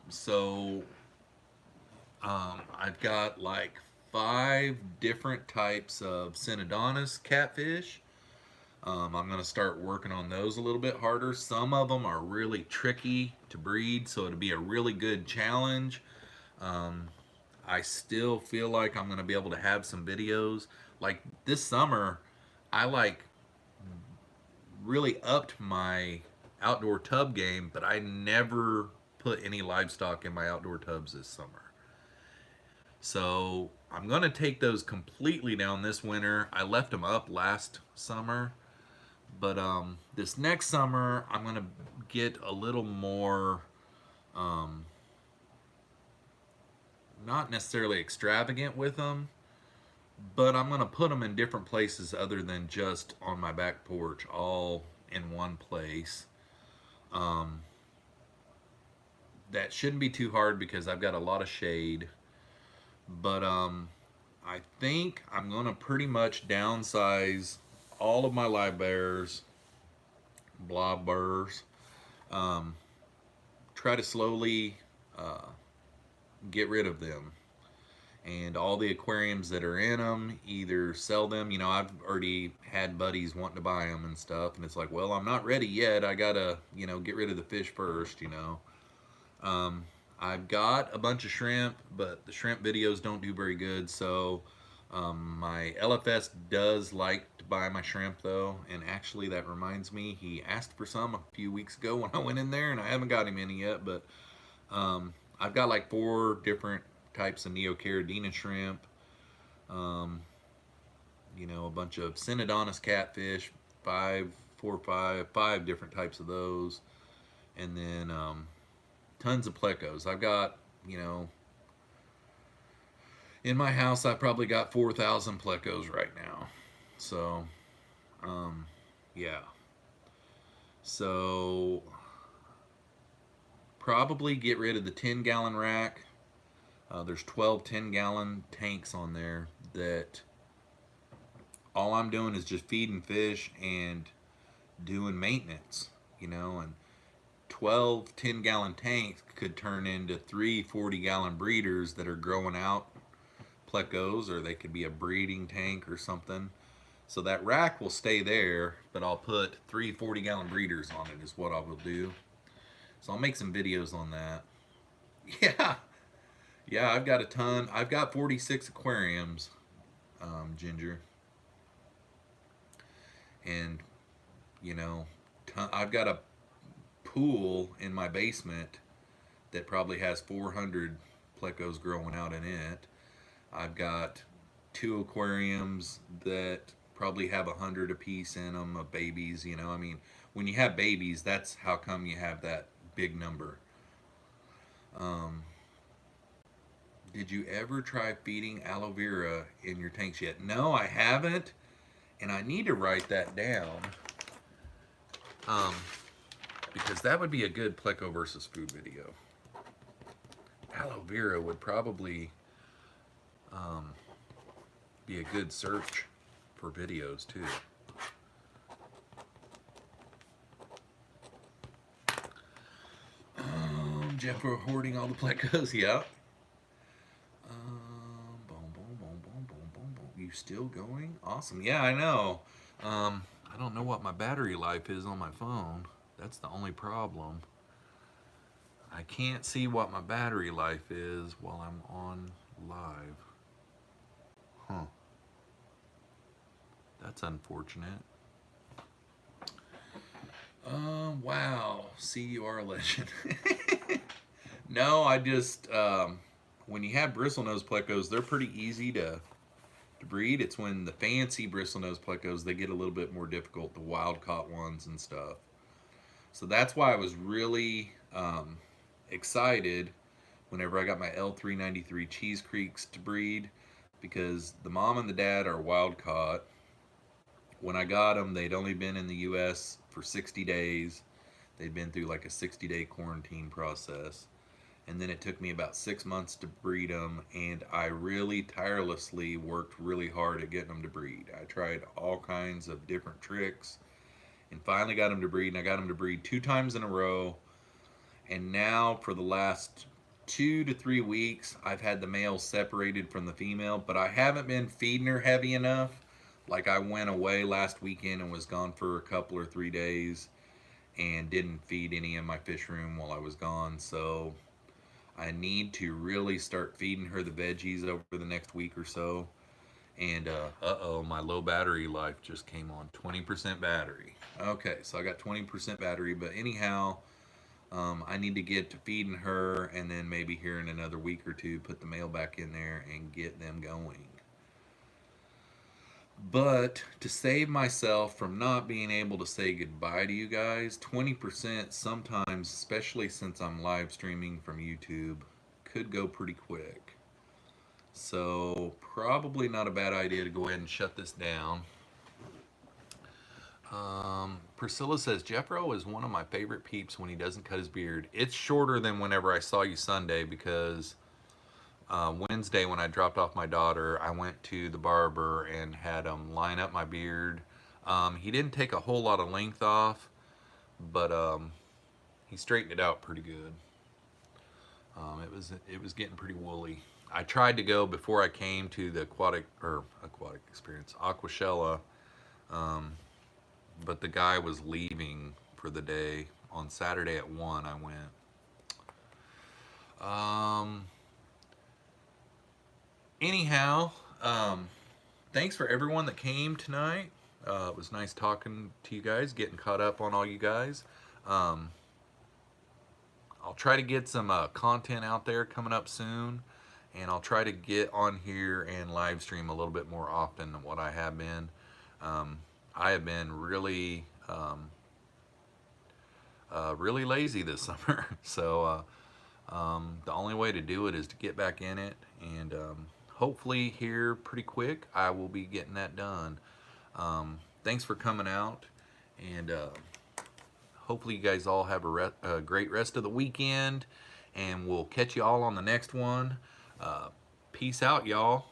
So I've got like 5 different types of Synodontis catfish. I'm going to start working on those a little bit harder. Some of them are really tricky to breed, so it'll be a really good challenge. I still feel like I'm going to be able to have some videos. Like this summer, I like really upped my outdoor tub game, but I never put any livestock in my outdoor tubs this summer. So I'm going to take those completely down this winter. I left them up last summer, but this next summer I'm going to get a little more, not necessarily extravagant with them, but I'm going to put them in different places other than just on my back porch, all in one place. That shouldn't be too hard because I've got a lot of shade. But I think I'm going to pretty much downsize all of my live bears, blob burrs, try to slowly get rid of them. And all the aquariums that are in them, either sell them. You know, I've already had buddies wanting to buy them and stuff, and it's like, well, I'm not ready yet. I gotta, you know, get rid of the fish first, you know. I've got a bunch of shrimp, but the shrimp videos don't do very good, so my LFS does like to buy my shrimp though, and actually that reminds me, he asked for some a few weeks ago when I went in there, and I haven't got him any yet, but I've got like 4 different types of Neocaridina shrimp, you know, a bunch of Synodontis catfish, 5 different types of those, and then tons of plecos. I've got, you know, in my house I've probably got 4,000 plecos right now. So yeah, so probably get rid of the 10-gallon rack. There's 12 10-gallon tanks on there that all I'm doing is just feeding fish and doing maintenance, you know, and 12 10-gallon tanks could turn into 3 40-gallon breeders that are growing out plecos, or they could be a breeding tank or something. So that rack will stay there, but I'll put 3 40-gallon breeders on it is what I will do. So I'll make some videos on that. Yeah, I've got a ton. I've got 46 aquariums, Ginger. And, you know, I've got a pool in my basement that probably has 400 plecos growing out in it. I've got 2 aquariums that probably have 100 apiece in them of babies. You know, I mean, when you have babies, that's how come you have that big number. Did you ever try feeding aloe vera in your tanks yet? No, I haven't, and I need to write that down. Because that would be a good pleco versus food video. Aloe vera would probably be a good search for videos too. Jeffroz hoarding all the plecos, yeah. You still going? Awesome. Yeah, I know. I don't know what my battery life is on my phone. That's the only problem. I can't see what my battery life is while I'm on live. Huh. That's unfortunate. Wow. See, you are a legend. No, I just when you have bristlenose plecos, they're pretty easy to breed. It's when the fancy bristlenose plecos, they get a little bit more difficult, the wild caught ones and stuff. So that's why I was really excited whenever I got my L393 Cheese Creeks to breed, because the mom and the dad are wild caught. When I got them, they'd only been in the US for 60 days. They'd been through like a 60-day quarantine process. And then it took me about 6 months to breed them, and I really tirelessly worked really hard at getting them to breed. I tried all kinds of different tricks and finally got them to breed, and I got them to breed 2 times in a row. And now for the last 2 to 3 weeks, I've had the male separated from the female, but I haven't been feeding her heavy enough. Like, I went away last weekend and was gone for a couple or 3 days and didn't feed any in my fish room while I was gone. So I need to really start feeding her the veggies over the next week or so. And uh-oh, my low battery life just came on. 20% battery. Okay, so I got 20% battery, but anyhow, I need to get to feeding her, and then maybe here in another week or two, put the male back in there and get them going. But to save myself from not being able to say goodbye to you guys, 20% sometimes, especially since I'm live streaming from YouTube, could go pretty quick. So probably not a bad idea to go ahead and shut this down. Priscilla says, Jeffro is one of my favorite peeps when he doesn't cut his beard. It's shorter than whenever I saw you Sunday, because Wednesday when I dropped off my daughter, I went to the barber and had him line up my beard. He didn't take a whole lot of length off, but he straightened it out pretty good. It was getting pretty woolly. I tried to go before I came to the aquatic experience, Aqua Shella, but the guy was leaving for the day. On Saturday at 1, I went. Anyhow, thanks for everyone that came tonight. It was nice talking to you guys, getting caught up on all you guys. I'll try to get some content out there coming up soon, and I'll try to get on here and live stream a little bit more often than what I have been. I have been really really lazy this summer, so the only way to do it is to get back in it, and hopefully here pretty quick I will be getting that done. Thanks for coming out, and hopefully you guys all have a great rest of the weekend, and we'll catch you all on the next one. Peace out, y'all.